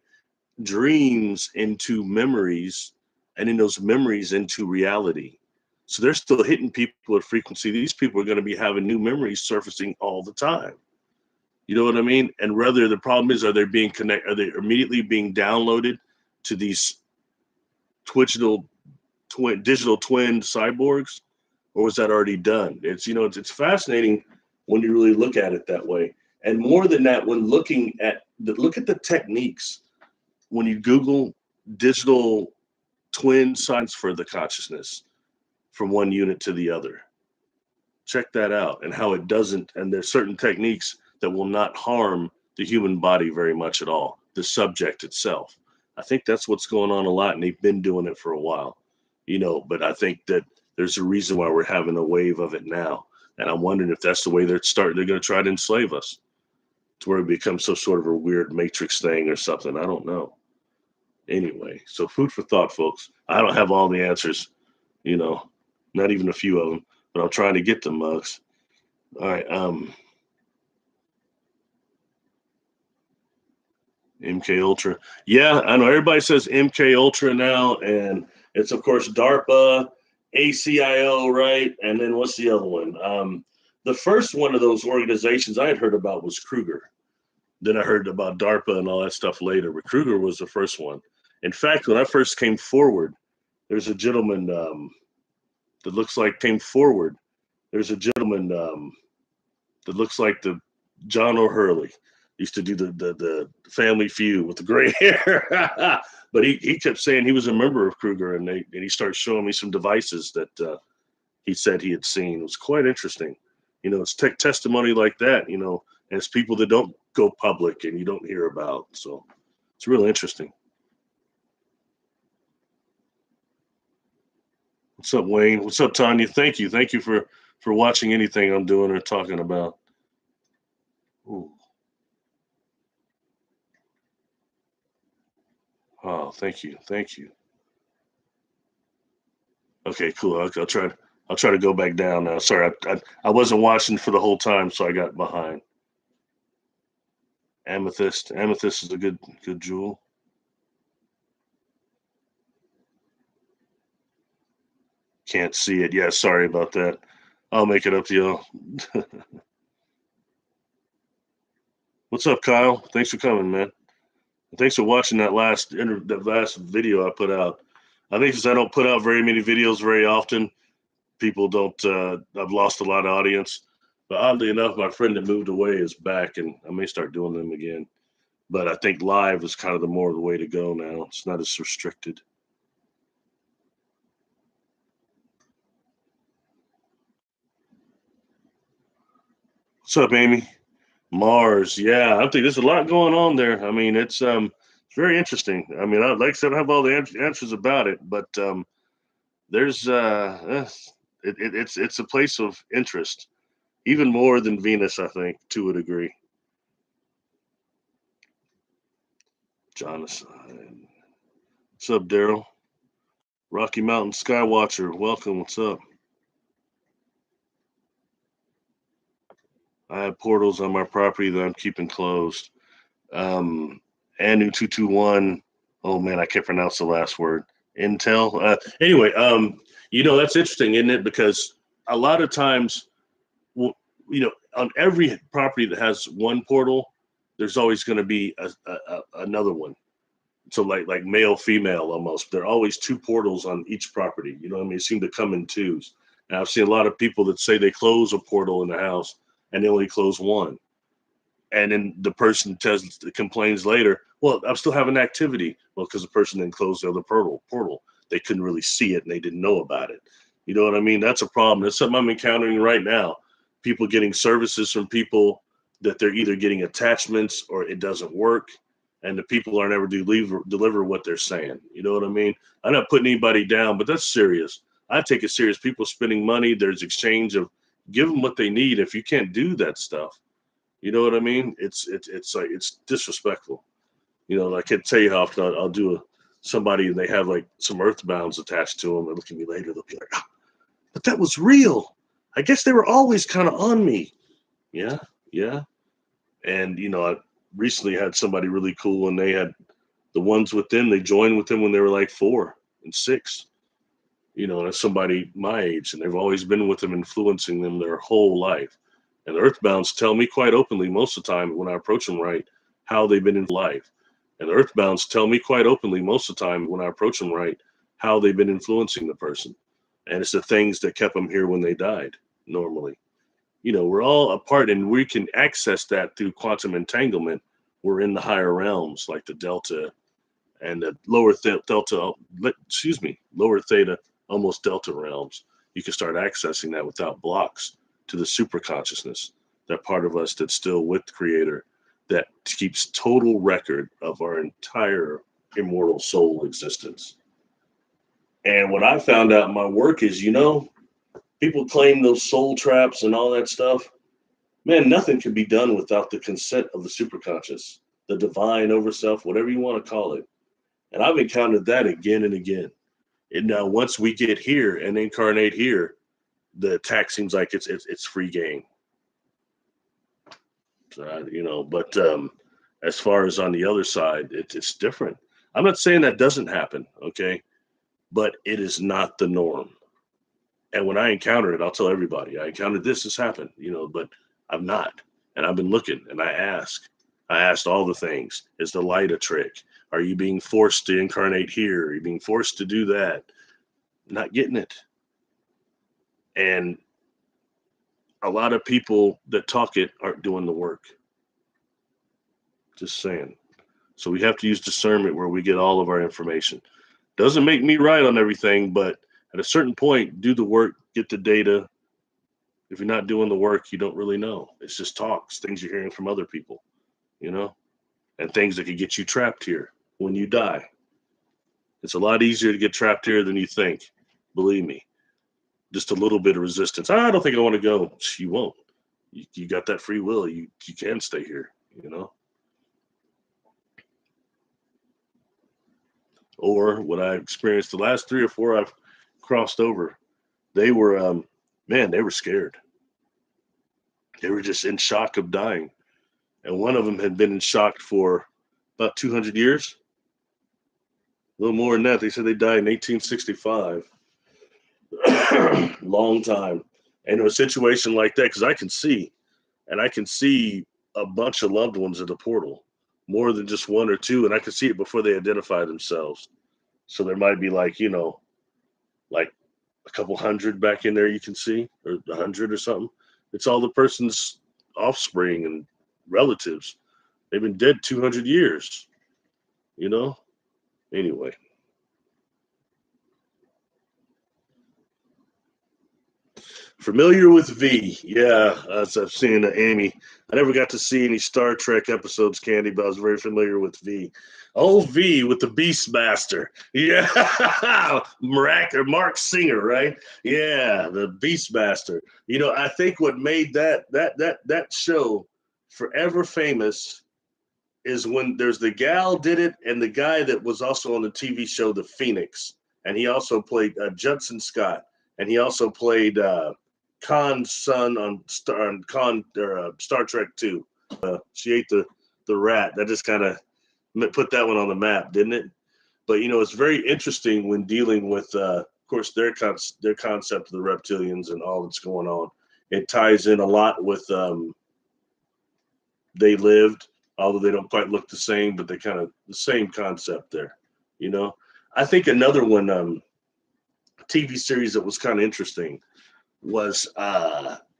dreams into memories, and in those memories into reality. So they're still hitting people at frequency. These people are going to be having new memories surfacing all the time. You know what I mean? And whether the problem is, are they immediately being downloaded to these digital twin cyborgs, or was that already done? It's fascinating when you really look at it that way. And more than that, when look at the techniques, when you Google digital twin science for the consciousness from one unit to the other, check that out, and how it doesn't. And there's certain techniques that will not harm the human body very much at all, the subject itself. I think that's what's going on a lot, and they've been doing it for a while, but I think that there's a reason why we're having a wave of it now. And I'm wondering if that's the way they're going to try to enslave us to where it becomes some sort of a weird matrix thing or something. I don't know. Anyway, so food for thought, folks. I don't have all the answers, not even a few of them, but I'm trying to get them, Mugs. All right. MK Ultra. Yeah, I know everybody says MK Ultra now, and it's of course DARPA, ACIO, right? And then what's the other one? The first one of those organizations I had heard about was Kruger. Then I heard about DARPA and all that stuff later, but Kruger was the first one. In fact, when I first came forward, there's a gentleman that looks like came forward. There's a gentleman that looks like the John O'Hurley. Used to do the Family Feud with the gray hair. But he kept saying he was a member of Kruger, and he started showing me some devices that he said he had seen. It was quite interesting. It's testimony like that, and it's people that don't go public and you don't hear about. So it's really interesting. What's up, Wayne? What's up, Tanya? Thank you. Thank you for watching anything I'm doing or talking about. Ooh. Oh, thank you. Thank you. Okay, cool. I'll try to go back down now. Sorry, I wasn't watching for the whole time, so I got behind. Amethyst. Amethyst is a good jewel. Can't see it. Yeah, sorry about that. I'll make it up to y'all. What's up, Kyle? Thanks for coming, man. Thanks for watching that last video I put out. I think since I don't put out very many videos very often, people don't. I've lost a lot of audience. But oddly enough, my friend that moved away is back, and I may start doing them again. But I think live is kind of the way to go now. It's not as restricted. What's up, Amy? Mars, yeah, I think there's a lot going on there. I mean, it's very interesting. I mean, like I said, I don't have all the answers about it, but there's it's a place of interest, even more than Venus, I think, to a degree. Jonathan, what's up, Daryl? Rocky Mountain Skywatcher, welcome. What's up? I have portals on my property that I'm keeping closed. Anu 221. Oh man, I can't pronounce the last word. Intel. Anyway, that's interesting, isn't it? Because a lot of times, well, on every property that has one portal, there's always going to be another one. So like male, female, almost. There are always two portals on each property. You know what I mean? It seem to come in twos. And I've seen a lot of people that say they close a portal in the house and they only close one, and then the person complains later, well, I'm still having activity. Well, because the person then closed the other portal. They couldn't really see it and they didn't know about it. You know what I mean? That's a problem. That's something I'm encountering right now. People getting services from people that they're either getting attachments or it doesn't work. And the people aren't ever deliver what they're saying. You know what I mean? I'm not putting anybody down, but that's serious. I take it serious. People spending money, there's exchange of give them what they need. If you can't do that stuff, you know what I mean? It's like it's disrespectful. I can't tell you how often I'll do somebody and they have like some earthbounds attached to them. They look at me later, they'll be like, "Ah, but that was real. I guess they were always kind of on me." Yeah, yeah. And I recently had somebody really cool, and they had the ones with them. They joined with them when they were like 4 and 6. And that's somebody my age, and they've always been with them, influencing them their whole life. And the earthbounds tell me quite openly most of the time when I approach them right how they've been in life. And the earthbounds tell me quite openly most of the time when I approach them right how they've been influencing the person. And it's the things that kept them here when they died normally. We're all apart and we can access that through quantum entanglement. We're in the higher realms like the delta and the lower theta, almost delta realms. You can start accessing that without blocks to the super consciousness, that part of us that's still with the creator, that keeps total record of our entire immortal soul existence. And what I found out in my work is, people claim those soul traps and all that stuff. Man, nothing can be done without the consent of the superconscious, the divine overself, whatever you want to call it. And I've encountered that again and again. And now once we get here and incarnate here, the attack seems like it's free game. But as far as on the other side, it's different. I'm not saying that doesn't happen, okay? But it is not the norm. And when I encounter it, I'll tell everybody, I encountered this has happened, but I'm not. And I've been looking and I asked all the things. Is the light a trick? Are you being forced to incarnate here? Are you being forced to do that? Not getting it. And a lot of people that talk it aren't doing the work. Just saying. So we have to use discernment where we get all of our information. Doesn't make me right on everything, but at a certain point, do the work, get the data. If you're not doing the work, you don't really know. It's just talks, things you're hearing from other people, you know, and things that could get you trapped here when you die. It's a lot easier to get trapped here than you think. Believe me. Just a little bit of resistance. I don't think I want to go. You won't. You got that free will. You can stay here, you know. Or what I experienced the last 3 or 4 I've crossed over, they were man, they were scared. They were just in shock of dying. And one of them had been in shock for about 200 years, a little more than that. They said they died in 1865. Long time. And in a situation like that, because I can see a bunch of loved ones at the portal, more than just one or two, and I can see it before they identify themselves. So there might be like, like a couple hundred back in there you can see, or 100 or something. It's all the person's offspring and relatives. They've been dead 200 years, you know? Anyway. Familiar with V? Yeah, as I've seen Amy. I never got to see any Star Trek episodes, Candy, but I was very familiar with V. Oh, V with the Beastmaster. Yeah, Mark Singer, right? Yeah, the Beastmaster. You know, I think what made that show forever famous is when there's the gal did it, and the guy that was also on the TV show The Phoenix, and he also played Judson Scott, and he also played Khan's son on Star Trek 2. She ate the rat. That just kind of put that one on the map, didn't it? But you know, it's very interesting when dealing with, of course, their concept of the reptilians and all that's going on. It ties in a lot with They Lived, although they don't quite look the same, but they kind of the same concept there. You know, I think another one, TV series that was kind of interesting was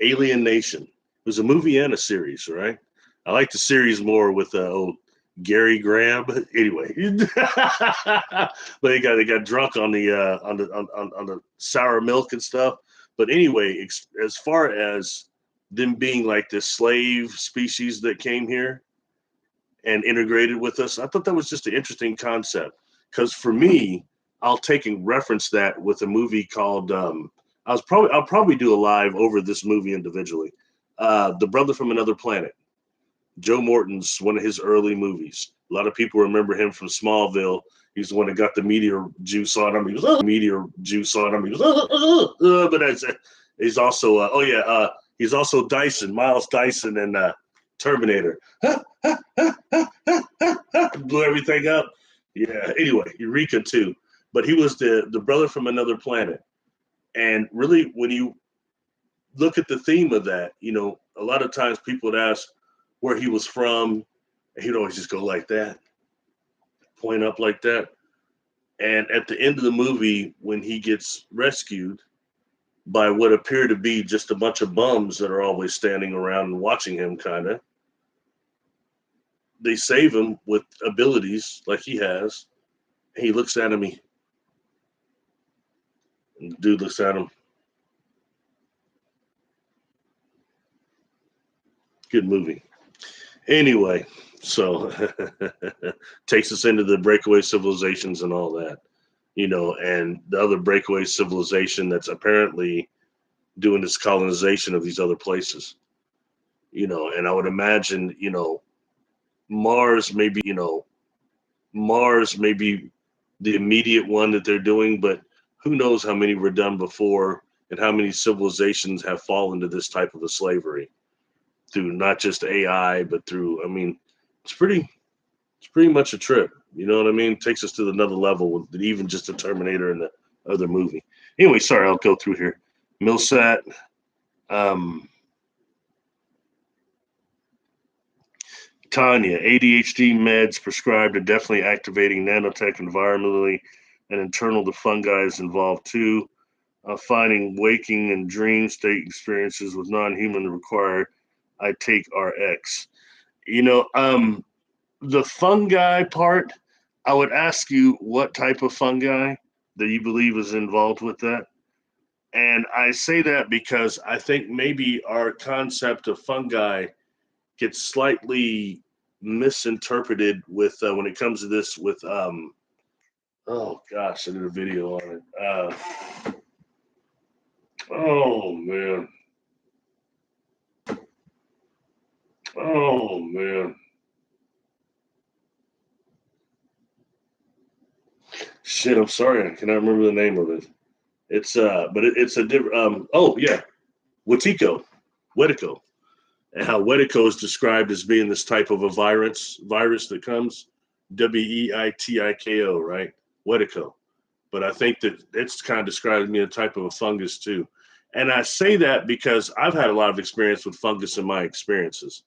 Alien Nation. It was a movie and a series, right? I like the series more with old Gary Graham. Anyway, but they got drunk on the sour milk and stuff. But anyway, as far as them being like this slave species that came here and integrated with us, I thought that was just an interesting concept. Because for me, I'll take and reference that with a movie called I'll probably do a live over this movie individually. The Brother from Another Planet. Joe Morton's one of his early movies. A lot of people remember him from Smallville. He's the one that got the meteor juice on him. He was meteor juice on him. He was but he's also he's also Dyson, Miles Dyson, and Terminator. Blew everything up. Yeah. Anyway, Eureka too. But he was the brother from another planet. And really, when you look at the theme of that, you know, a lot of times people would ask where he was from, and he'd always just go like that, point up like that. And at the end of the movie, when he gets rescued by what appear to be just a bunch of bums that are always standing around and watching him, kind of, they save him with abilities like he has. And he looks at him, and the dude looks at him. Good movie. Anyway, so takes us into the breakaway civilizations and all that, you know, and the other breakaway civilization that's apparently doing this colonization of these other places, you know, and I would imagine, Mars may be, Mars may be the immediate one that they're doing, but who knows how many were done before and how many civilizations have fallen to this type of a slavery through not just AI, but through, I mean, it's pretty much a trip. You know what I mean? It takes us to another level with even just the Terminator and the other movie. Anyway, sorry, I'll go through here. Milsat, Tanya, ADHD meds prescribed are definitely activating nanotech environmentally and internal to fungi is involved too. Finding waking and dream state experiences with non-human required. I take RX. You know, the fungi part, I would ask you what type of fungi that you believe is involved with that. And I say that because I think maybe our concept of fungi gets slightly misinterpreted with when it comes to this with oh gosh, I did a video on it. Oh man. Oh man. Shit, I'm sorry. I cannot remember the name of it. It's but it's a different oh yeah, Wetico. And how Wetico is described as being this type of a virus that comes Weitiko, right? Wetico. But I think that it's kind of described me a type of a fungus too. And I say that because I've had a lot of experience with fungus in my experiences,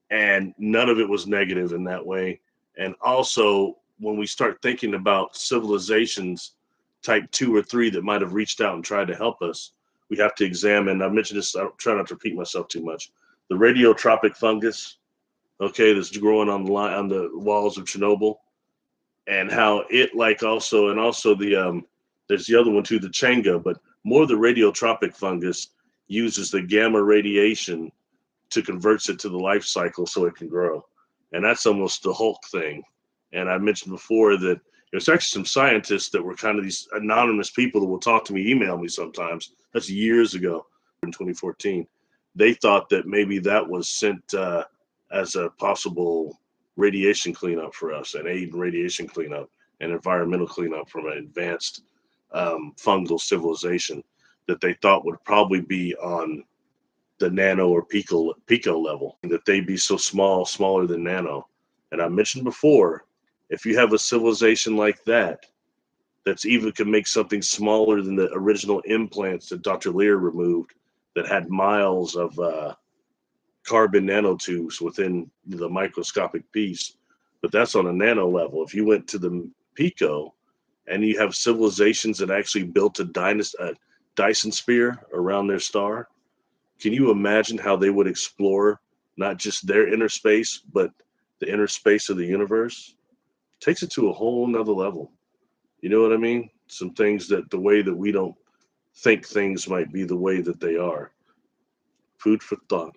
and none of it was negative in that way. And also, when we start thinking about civilizations type 2 or 3 that might have reached out and tried to help us, we have to examine. I mentioned this, I try not to repeat myself too much. The radiotropic fungus, okay, that's growing on the line on the walls of Chernobyl, and how it like also and also there's the other one too, the Changa, but more the radiotropic fungus uses the gamma radiation to converts it to the life cycle so it can grow. And that's almost the Hulk thing. And I mentioned before that there's actually some scientists that were kind of these anonymous people that will talk to me, email me sometimes. That's years ago in 2014. They thought that maybe that was sent as a possible radiation cleanup for us, an aid in radiation cleanup and environmental cleanup from an advanced fungal civilization that they thought would probably be on the nano or pico level, that they'd be so small, smaller than nano. And I mentioned before, if you have a civilization like that, that's even could make something smaller than the original implants that Dr. Lear removed that had miles of carbon nanotubes within the microscopic piece. But that's on a nano level. If you went to the pico and you have civilizations that actually built a Dyson sphere around their star, can you imagine how they would explore not just their inner space, but the inner space of the universe? It takes it to a whole nother level. You know what I mean? Some things that the way that we don't think things might be the way that they are. Food for thought.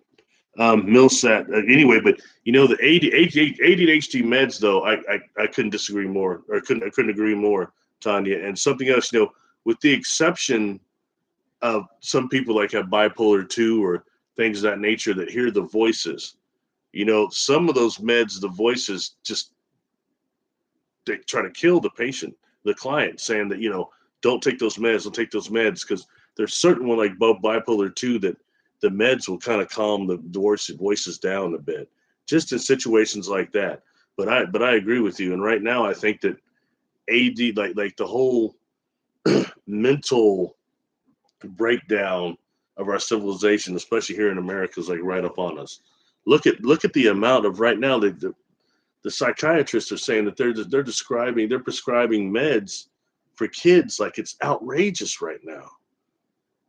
Millsat. Anyway, but you know the ADHD meds though, I couldn't disagree more, or I couldn't agree more, Tanya. And something else, you know, with the exception of some people like have bipolar 2 or things of that nature that hear the voices. You know, some of those meds, the voices just they try to kill the patient, the client, saying that, you know, don't take those meds, don't take those meds, because there's certain one like bipolar 2 that the meds will kind of calm the voices down a bit, just in situations like that. But I agree with you. And right now I think that AD like the whole mental breakdown of our civilization, especially here in America, is like right up on us. Look at the amount of right now the psychiatrists are saying that they're prescribing meds for kids like it's outrageous right now.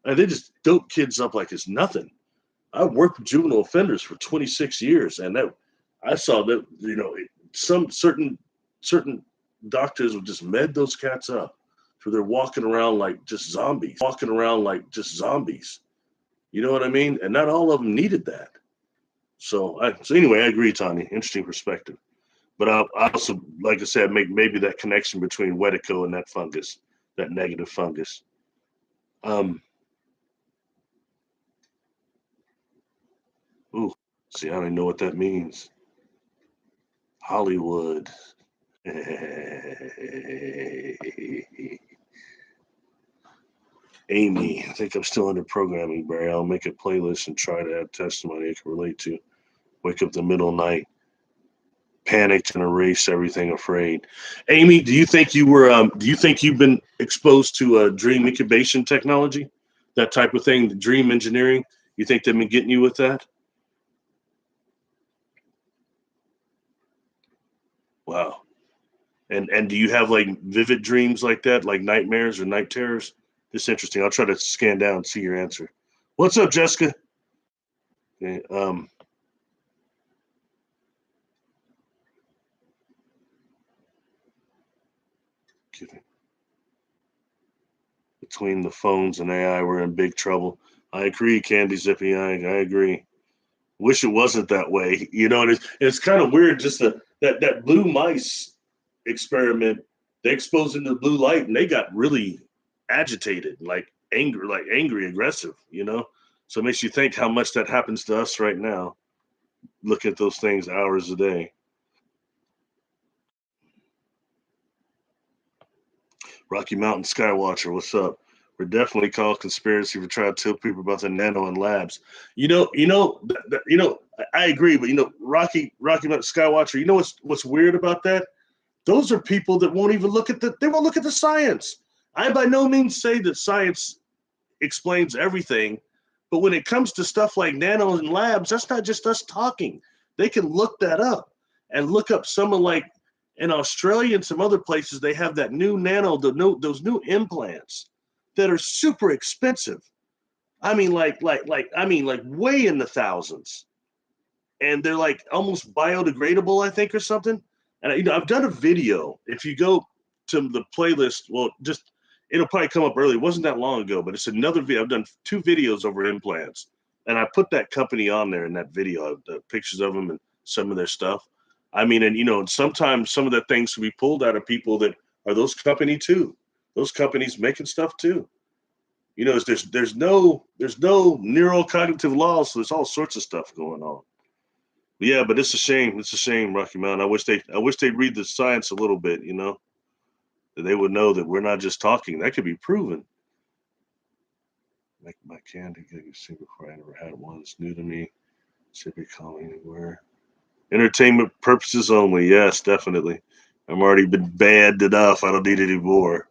And they just dope kids up like it's nothing. I've worked with juvenile offenders for 26 years, and that I saw that, you know, some certain doctors would just med those cats up, so they're walking around like just zombies, You know what I mean? And not all of them needed that. So anyway, I agree, Tanya. Interesting perspective. But I also, like I said, make maybe that connection between Wetico and that fungus, that negative fungus. Um, ooh, see, I don't even know what that means. Hollywood. Amy, I think I'm still under programming, Barry. I'll make a playlist and try to add testimony I can relate to. Wake up the middle of the night, panicked and erase everything afraid. Amy, do you think do you think you've been exposed to dream incubation technology? That type of thing, the dream engineering? You think they've been getting you with that? Wow. And do you have like vivid dreams like that, like nightmares or night terrors? It's interesting. I'll try to scan down and see your answer. What's up, Jessica? Okay, Between the phones and AI, we're in big trouble. I agree, Candy Zippy. I agree. Wish it wasn't that way. It's kind of weird. Just that blue mice experiment. They exposed into the blue light, and they got really agitated, like angry, aggressive. So it makes you think how much that happens to us right now. Look at those things hours a day. Rocky Mountain Skywatcher, what's up? We're definitely called conspiracy for trying to tell people about the nano and labs. I agree, but Rocky Mountain Skywatcher. You know what's weird about that? Those are people that won't even they won't look at the science. I by no means say that science explains everything, but when it comes to stuff like nano and labs, that's not just us talking. They can look that up and look up someone like in Australia and some other places. They have that new those new implants that are super expensive. I mean, like way in the thousands, and they're like almost biodegradable, I think, or something. And I've done a video. If you go to the playlist, well, just it'll probably come up early. It wasn't that long ago, but it's another video. I've done 2 videos over implants, and I put that company on there in that video, the pictures of them and some of their stuff. I mean, and sometimes some of the things can be pulled out of people that are those company too. Those companies making stuff too. There's no neurocognitive law, so there's all sorts of stuff going on. Yeah, but it's a shame. It's a shame, Rocky Mountain. I wish they'd read the science a little bit. That they would know that we're not just talking. That could be proven. Make my candy get see before I never had one. It's new to me. Should be calling anywhere. Entertainment purposes only. Yes, definitely. I'm already been banned enough. I don't need any more.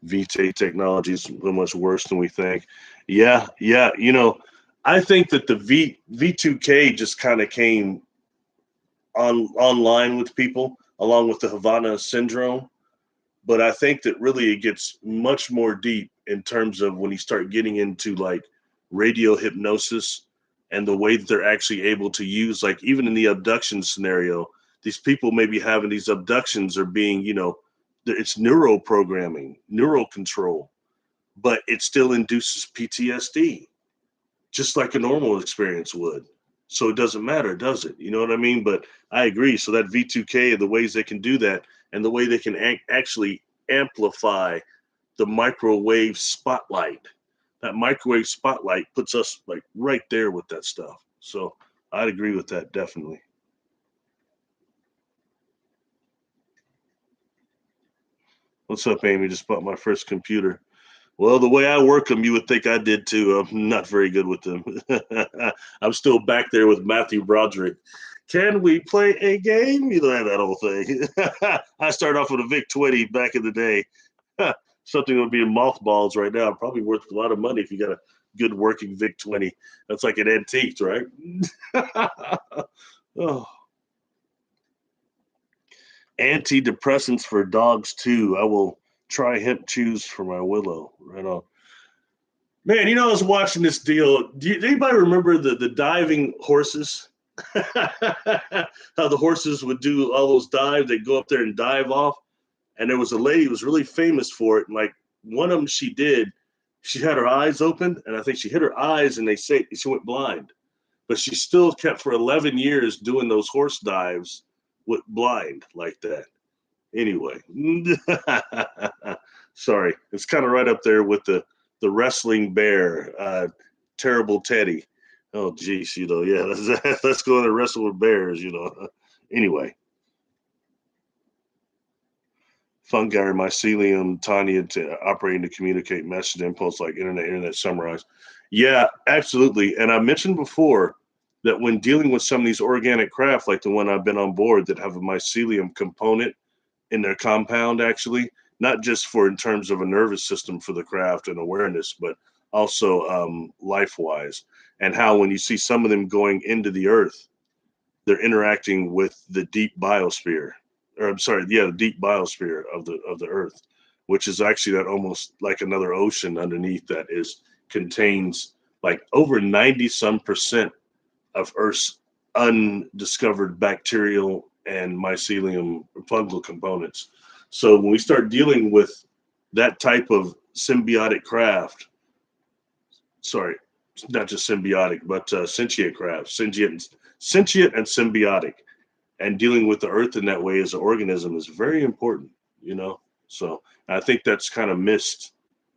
VT technology is so much worse than we think. Yeah, yeah. I think that the V2K just kind of came online with people along with the Havana syndrome. But I think that really it gets much more deep in terms of when you start getting into like radio hypnosis and the way that they're actually able to use, like even in the abduction scenario, these people may be having these abductions or being, it's neuro programming, neural control, but it still induces PTSD, just like a normal experience would. So it doesn't matter, does it? You know what I mean? But I agree. So that V2K, the ways they can do that, and the way they can actually amplify the microwave spotlight. That microwave spotlight puts us like right there with that stuff. So I'd agree with that definitely. What's up, Amy? Just bought my first computer. Well, the way I work them, you would think I did too. I'm not very good with them. I'm still back there with Matthew Broderick. Can we play a game? You know that whole thing. I started off with a VIC 20 back in the day. Something that would be in mothballs right now. Probably worth a lot of money if you got a good working VIC 20. That's like an antique, right? Oh. Antidepressants for dogs too. I will try hemp chews for my Willow. Right on. Man, I was watching this deal. Does anybody remember the diving horses? How the horses would do all those dives, they'd go up there and dive off. And there was a lady who was really famous for it. And like one of them she had her eyes open, and I think she hit her eyes and they say she went blind. But she still kept for 11 years doing those horse dives with blind like that. Anyway. Sorry. It's kind of right up there with the wrestling bear, terrible Teddy. Oh, geez, yeah, let's go and wrestle with bears, Anyway, fungi or mycelium, tiny to operating to communicate message impulse like internet summarize. Yeah, absolutely. And I mentioned before that when dealing with some of these organic craft, like the one I've been on board that have a mycelium component in their compound, actually, not just for in terms of a nervous system for the craft and awareness, but also life wise, and how when you see some of them going into the earth, they're interacting with the deep biosphere, or I'm sorry, yeah, the deep biosphere of the earth, which is actually that almost like another ocean underneath that is contains like over 90 some percent of Earth's undiscovered bacterial and mycelium fungal components. So when we start dealing with that type of symbiotic craft, sorry, not just symbiotic, but sentient craft, sentient and symbiotic, and dealing with the earth in that way as an organism is very important, you know. So I think that's kind of missed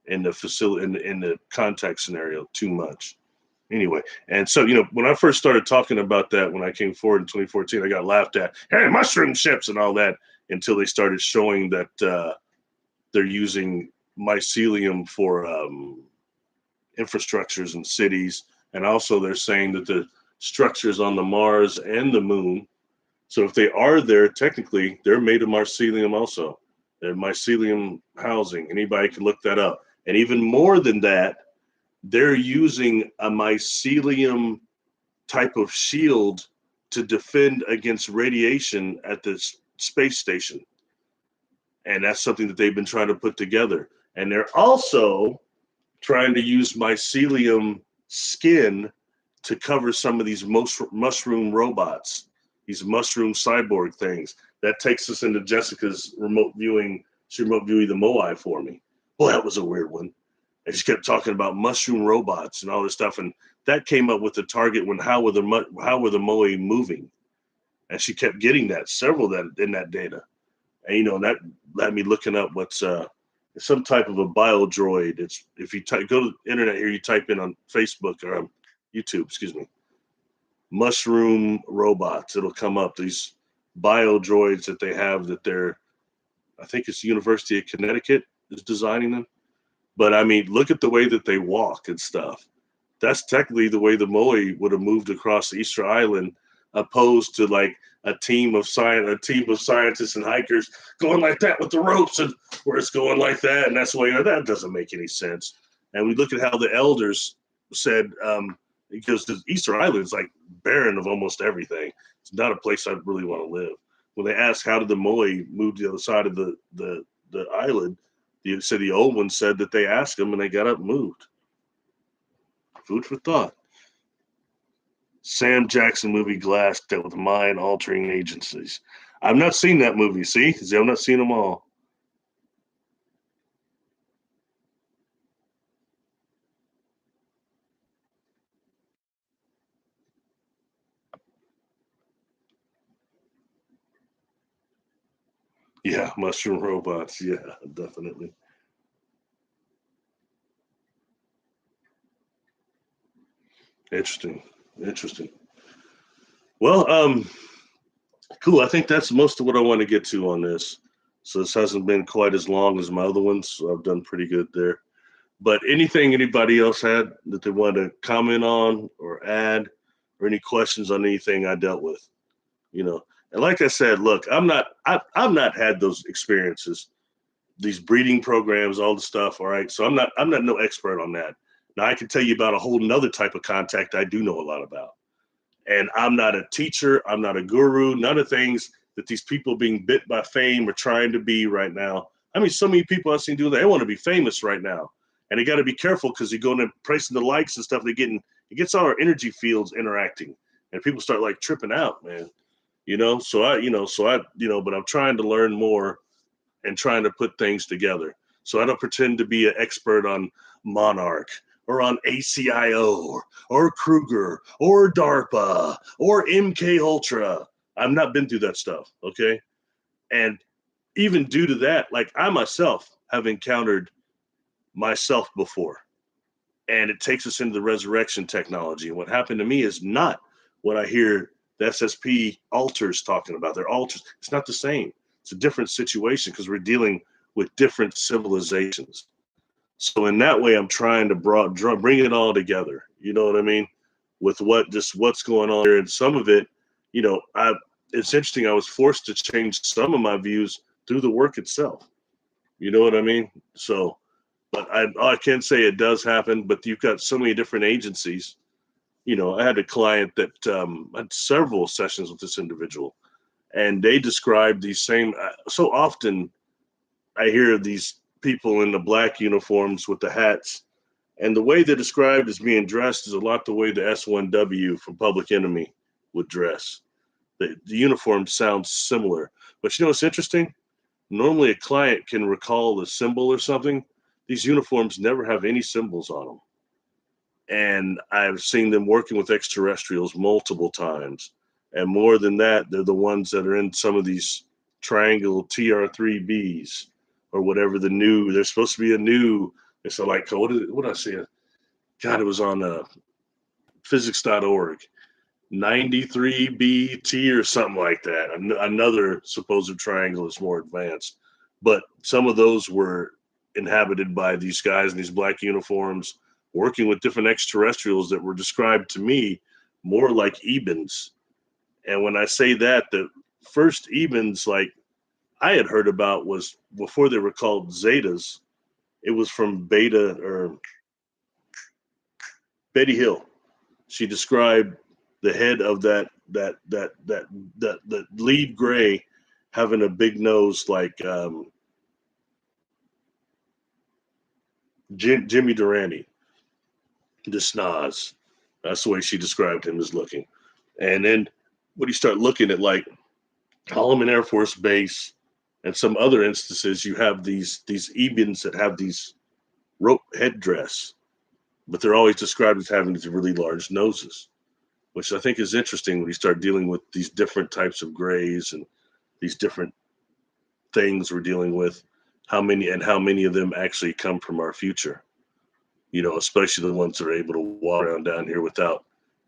in the facility in the contact scenario too much. Anyway, and so when I first started talking about that when I came forward in 2014, I got laughed at, hey, mushroom ships and all that, until they started showing that they're using mycelium for infrastructures in cities, and also they're saying that the structures on the Mars and the Moon, so if they are there, technically they're made of mycelium also. They're mycelium housing. Anybody can look that up. And even more than that, they're using a mycelium type of shield to defend against radiation at the space station. And that's something that they've been trying to put together. And they're also trying to use mycelium skin to cover some of these mushroom robots, these mushroom cyborg things. That takes us into Jessica's remote viewing. She remote viewing the Moai for me. Well, that was a weird one. And she kept talking about mushroom robots and all this stuff. And that came up with the target when how were the Moai moving? And she kept getting that, several that in that data. And that had me looking up what's some type of a biodroid. It's if you go to the internet here, you type in on Facebook or YouTube, excuse me, mushroom robots. It'll come up, these biodroids that they have that I think it's the University of Connecticut is designing them. But I mean, look at the way that they walk and stuff. That's technically the way the Moai would have moved across the Easter Island, opposed to like a team of scientists and hikers going like that with the ropes, and where it's going like that, and that's the way that doesn't make any sense. And we look at how the elders said, because the Easter Island is like barren of almost everything. It's not a place I really want to live. When they asked how did the Moai move to the other side of the island, the old one said that they asked them and they got up and moved. Food for thought. Sam Jackson movie Glass dealt with mind-altering agencies. I've not seen that movie. See, I've not seen them all. Yeah, mushroom robots. Yeah, definitely. Interesting. Well, cool. I think that's most of what I want to get to on this. So this hasn't been quite as long as my other ones. So I've done pretty good there. But anything anybody else had that they want to comment on or add, or any questions on anything I dealt with, And like I said, look, I've not had those experiences, these breeding programs, all the stuff. All right. So I'm not no expert on that. Now I can tell you about a whole nother type of contact I do know a lot about. And I'm not a teacher. I'm not a guru. None of the things that these people being bit by fame are trying to be right now. I mean, so many people I've seen do that. They want to be famous right now. And they got to be careful because you go in and pricing the likes and stuff. It gets all our energy fields interacting. And people start like tripping out, man. But I'm trying to learn more and trying to put things together. So I don't pretend to be an expert on Monarch or on ACIO or Kruger or DARPA or MK Ultra. I've not been through that stuff. Okay. And even due to that, like I myself have encountered myself before, and it takes us into the resurrection technology. And what happened to me is not what I hear the SSP alters talking about. They're alters. It's not the same. It's a different situation because we're dealing with different civilizations. So in that way, I'm trying to bring it all together. You know what I mean? With what's going on there, and some of it, it's interesting. I was forced to change some of my views through the work itself. You know what I mean? So, but I can say it does happen. But you've got so many different agencies. I had a client that had several sessions with this individual, and they described these same. So often, I hear these people in the black uniforms with the hats, and the way they're described as being dressed is a lot the way the S1W from Public Enemy would dress. The uniform sounds similar. But you know what's interesting? Normally a client can recall the symbol or something. These uniforms never have any symbols on them. And I've seen them working with extraterrestrials multiple times. And more than that, they're the ones that are in some of these triangle TR3Bs or whatever there's supposed to be a new, it's like, what did I say? God, it was on physics.org. 93BT or something like that. Another supposed triangle is more advanced. But some of those were inhabited by these guys in these black uniforms working with different extraterrestrials that were described to me more like Ebens. And when I say that, the first Ebens, like I had heard about, was before they were called Zetas. It was from Beta or Betty Hill. She described the head of that lead gray having a big nose like Jimmy Durante, the schnoz. That's the way she described him as looking. And then when you start looking at like Holloman Air Force Base and some other instances, you have these Ebens that have these rope headdress, but they're always described as having these really large noses, which I think is interesting when you start dealing with these different types of grays and these different things we're dealing with, how many of them actually come from our future, especially the ones that are able to walk around down here without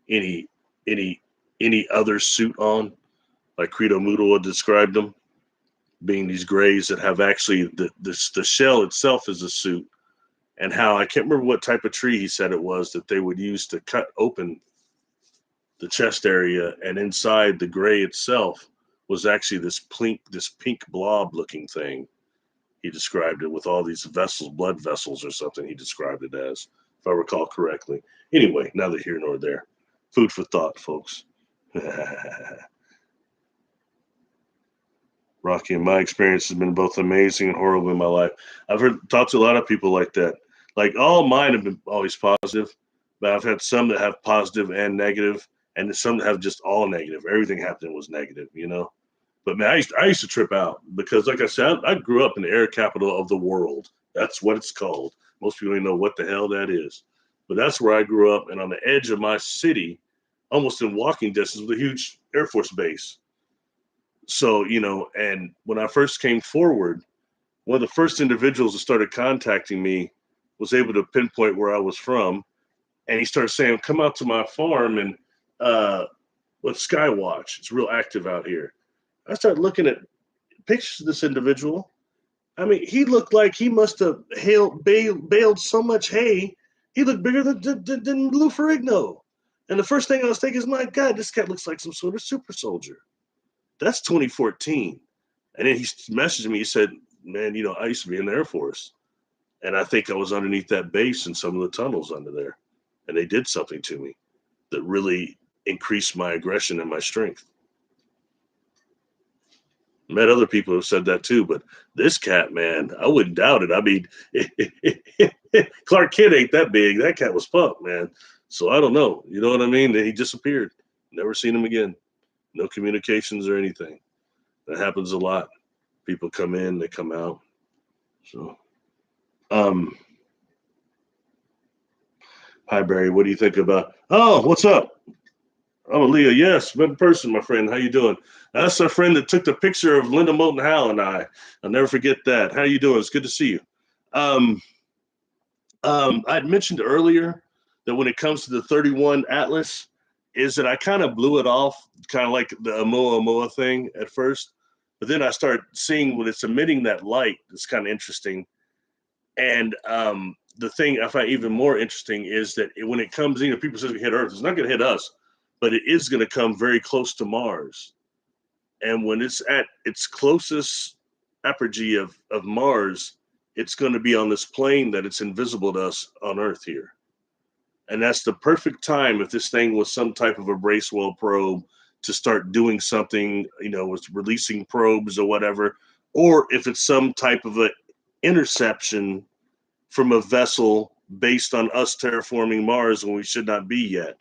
any other suit on, like Credo Moodle described them, being these grays that have actually the shell itself is a suit, and how I can't remember what type of tree he said it was that they would use to cut open the chest area, and inside the gray itself was actually this pink blob looking thing. He described it with all these vessels, blood vessels or something he described it as, if I recall correctly. Anyway, neither here nor there. Food for thought, folks. Rocky, in my experience, has been both amazing and horrible in my life. I've talked to a lot of people like that. Like all mine have been always positive, but I've had some that have positive and negative, and some that have just all negative. Everything happening was negative, But man, I used to trip out because, like I said, I grew up in the air capital of the world. That's what it's called. Most people don't know what the hell that is, but that's where I grew up, and on the edge of my city, almost in walking distance, was a huge Air Force base. So, and when I first came forward, one of the first individuals that started contacting me was able to pinpoint where I was from. And he started saying, come out to my farm and let's skywatch. It's real active out here. I started looking at pictures of this individual. I mean, he looked like he must have baled so much hay. He looked bigger than Lou Ferrigno. And the first thing I was thinking is, my God, this cat looks like some sort of super soldier. That's 2014. And then he messaged me. He said, man, I used to be in the Air Force. And I think I was underneath that base in some of the tunnels under there. And they did something to me that really increased my aggression and my strength. Met other people who said that too, but this cat, man, I wouldn't doubt it. I mean, Clark Kent ain't that big. That cat was punk, man. So I don't know. You know what I mean? He disappeared. Never seen him again. No communications or anything. That happens a lot. People come in, they come out. So, hi Barry, what do you think about? Oh, what's up? Oh, Leah, yes, good person, my friend. How you doing? That's our friend that took the picture of Linda Moulton Howe and I. I'll never forget that. How you doing? It's good to see you. I'd mentioned earlier that when it comes to the 31 Atlas, is that I kind of blew it off, kind of like the Oumuamua thing at first, but then I started seeing when it's emitting that light, it's kind of interesting. And the thing I find even more interesting is that when it comes in, people say it hit Earth, it's not going to hit us, but it is going to come very close to Mars. And when it's at its closest apogee of Mars, it's going to be on this plane that it's invisible to us on Earth here. And that's the perfect time if this thing was some type of a Bracewell probe to start doing something, with releasing probes or whatever, or if it's some type of an interception from a vessel based on us terraforming Mars when we should not be yet.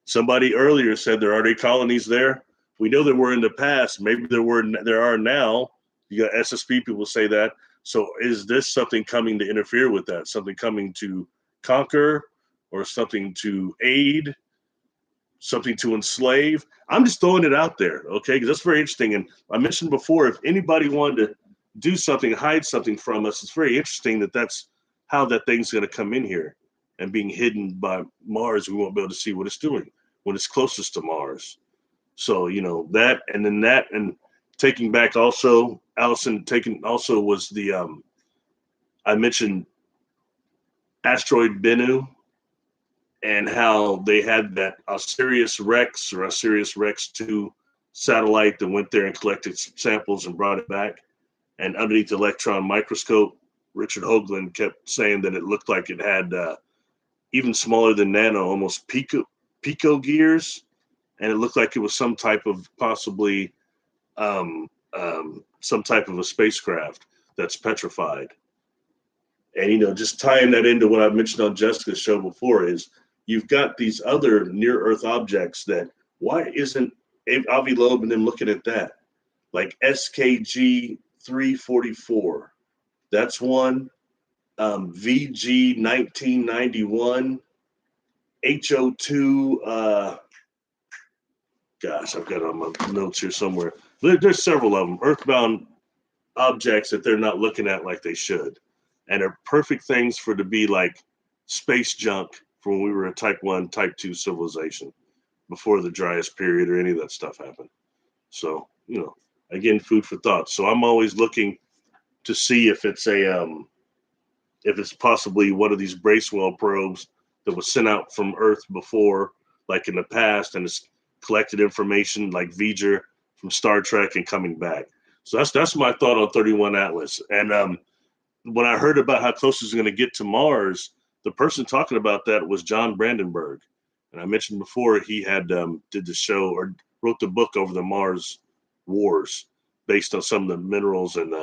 Somebody earlier said there are already colonies there. We know there were in the past. Maybe there are now. You got SSP people say that. So is this something coming to interfere with that? Something coming to conquer, or something to aid, something to enslave? I'm just throwing it out there, okay? Because that's very interesting. And I mentioned before, if anybody wanted to do something, hide something from us, it's very interesting that that's how that thing's going to come in here. And being hidden by Mars, we won't be able to see what it's doing when it's closest to Mars. So, you know, that, and then that, and taking back also, Allison, taking also was the, I mentioned asteroid Bennu, and how they had that Osiris Rex or Osiris Rex 2 satellite that went there and collected samples and brought it back. And underneath the electron microscope, Richard Hoagland kept saying that it looked like it had even smaller than nano, almost pico gears. And it looked like it was some type of possibly some type of a spacecraft that's petrified. And, you know, just tying that into what I mentioned on Jessica's show before is you've got these other near Earth objects that, why isn't Avi Loeb and them looking at that? Like SKG 344, that's one. VG 1991, HO2, gosh, I've got it on my notes here somewhere. There's several of them, earthbound objects that they're not looking at like they should. And are perfect things for to be like space junk from when we were a type 1, type 2 civilization before the Dryas period or any of that stuff happened. So, you know, again, food for thought. So I'm always looking to see if it's if it's possibly one of these Bracewell probes that was sent out from Earth before, like in the past, and it's collected information like V'ger from Star Trek and coming back. So that's my thought on 31 Atlas. And when I heard about how close it's going to get to Mars, the person talking about that was John Brandenburg. And I mentioned before he had did the show or wrote the book over the Mars wars based on some of the minerals and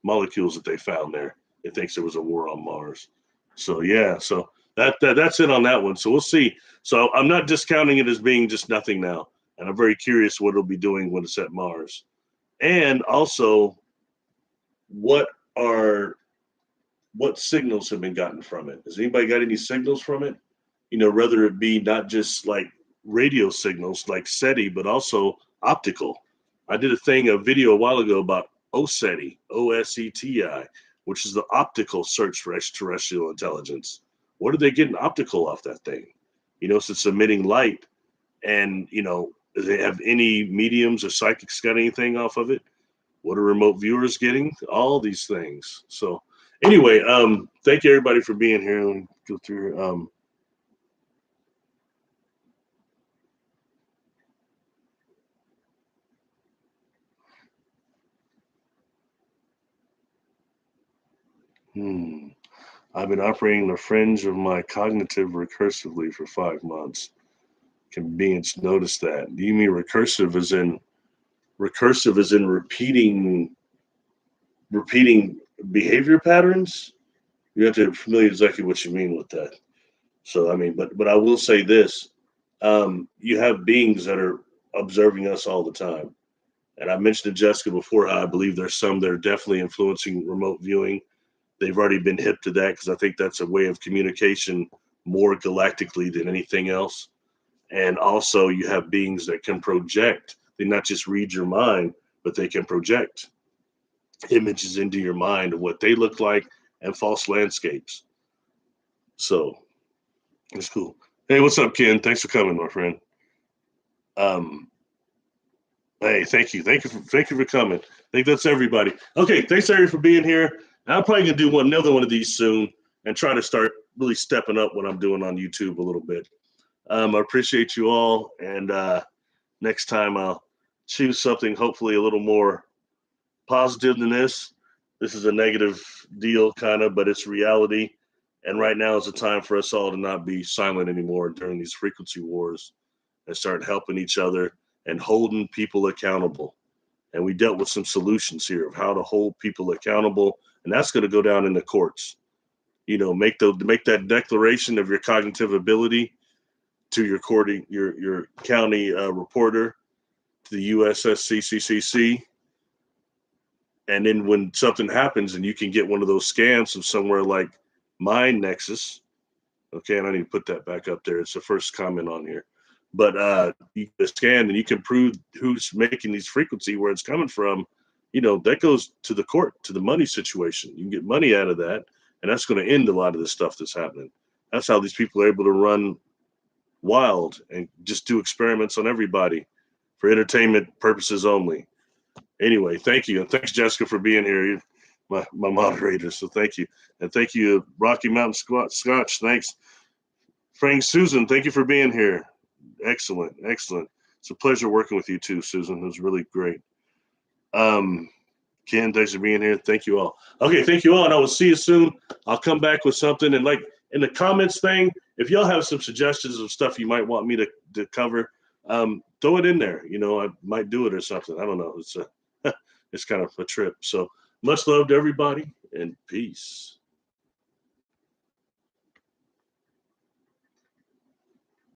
molecules that they found there. It thinks there was a war on Mars. So yeah, so that's it on that one. So we'll see. So I'm not discounting it as being just nothing now, and I'm very curious what it'll be doing when it's at Mars, and also what signals have been gotten from it. Has anybody got any signals from it? You know, whether it be not just like radio signals like SETI, but also optical. I did a video a while ago about OSETI, OSETI, which is the optical search for extraterrestrial intelligence. What are they getting optical off that thing? You know, since it's emitting light, and, you know, do they have any mediums or psychics got anything off of it? What are remote viewers getting? All these things. So anyway, thank you everybody for being here. Let me go through. I've been operating the fringe of my cognitive recursively for 5 months. Convenience, notice that. Do you mean recursive as in repeating behavior patterns? You have to familiar exactly what you mean with that. So I mean, but I will say this: you have beings that are observing us all the time, and I mentioned to Jessica before how I believe there's some that are definitely influencing remote viewing. They've already been hip to that because I think that's a way of communication more galactically than anything else. And also, you have beings that can project. They not just read your mind, but they can project images into your mind of what they look like and false landscapes. So it's cool. Hey, what's up, Ken? Thanks for coming, my friend. Hey, thank you for coming. I think that's everybody. Okay, thanks everybody for being here. I'm probably gonna do another one of these soon and try to start really stepping up what I'm doing on YouTube a little bit. I appreciate you all, and next time I'll choose something hopefully a little more positive than this. This is a negative deal, kind of, but it's reality. And right now is the time for us all to not be silent anymore during these frequency wars and start helping each other and holding people accountable. And we dealt with some solutions here of how to hold people accountable, and that's going to go down in the courts. You know, make that declaration of your cognitive ability. to your county reporter, to the USSCCCC. And then when something happens and you can get one of those scans from somewhere like Mind Nexus, okay, and I need to put that back up there. It's the first comment on here. But you can scan and you can prove who's making these frequency, where it's coming from. That goes to the court, to the money situation. You can get money out of that, and that's going to end a lot of the stuff that's happening. That's how these people are able to run wild and just do experiments on everybody for entertainment purposes only. Anyway, thank you. And thanks, Jessica, for being here. You're my moderator. So thank you. And thank you, Rocky Mountain Scotch. Thanks. Frank, Susan, thank you for being here. Excellent. Excellent. It's a pleasure working with you too, Susan. It was really great. Ken, thanks for being here. Thank you all. Okay, thank you all. And I will see you soon. I'll come back with something. And like in the comments thing, if y'all have some suggestions of stuff you might want me to cover, throw it in there. I might do it or something. I don't know. It's kind of a trip. So much love to everybody and peace.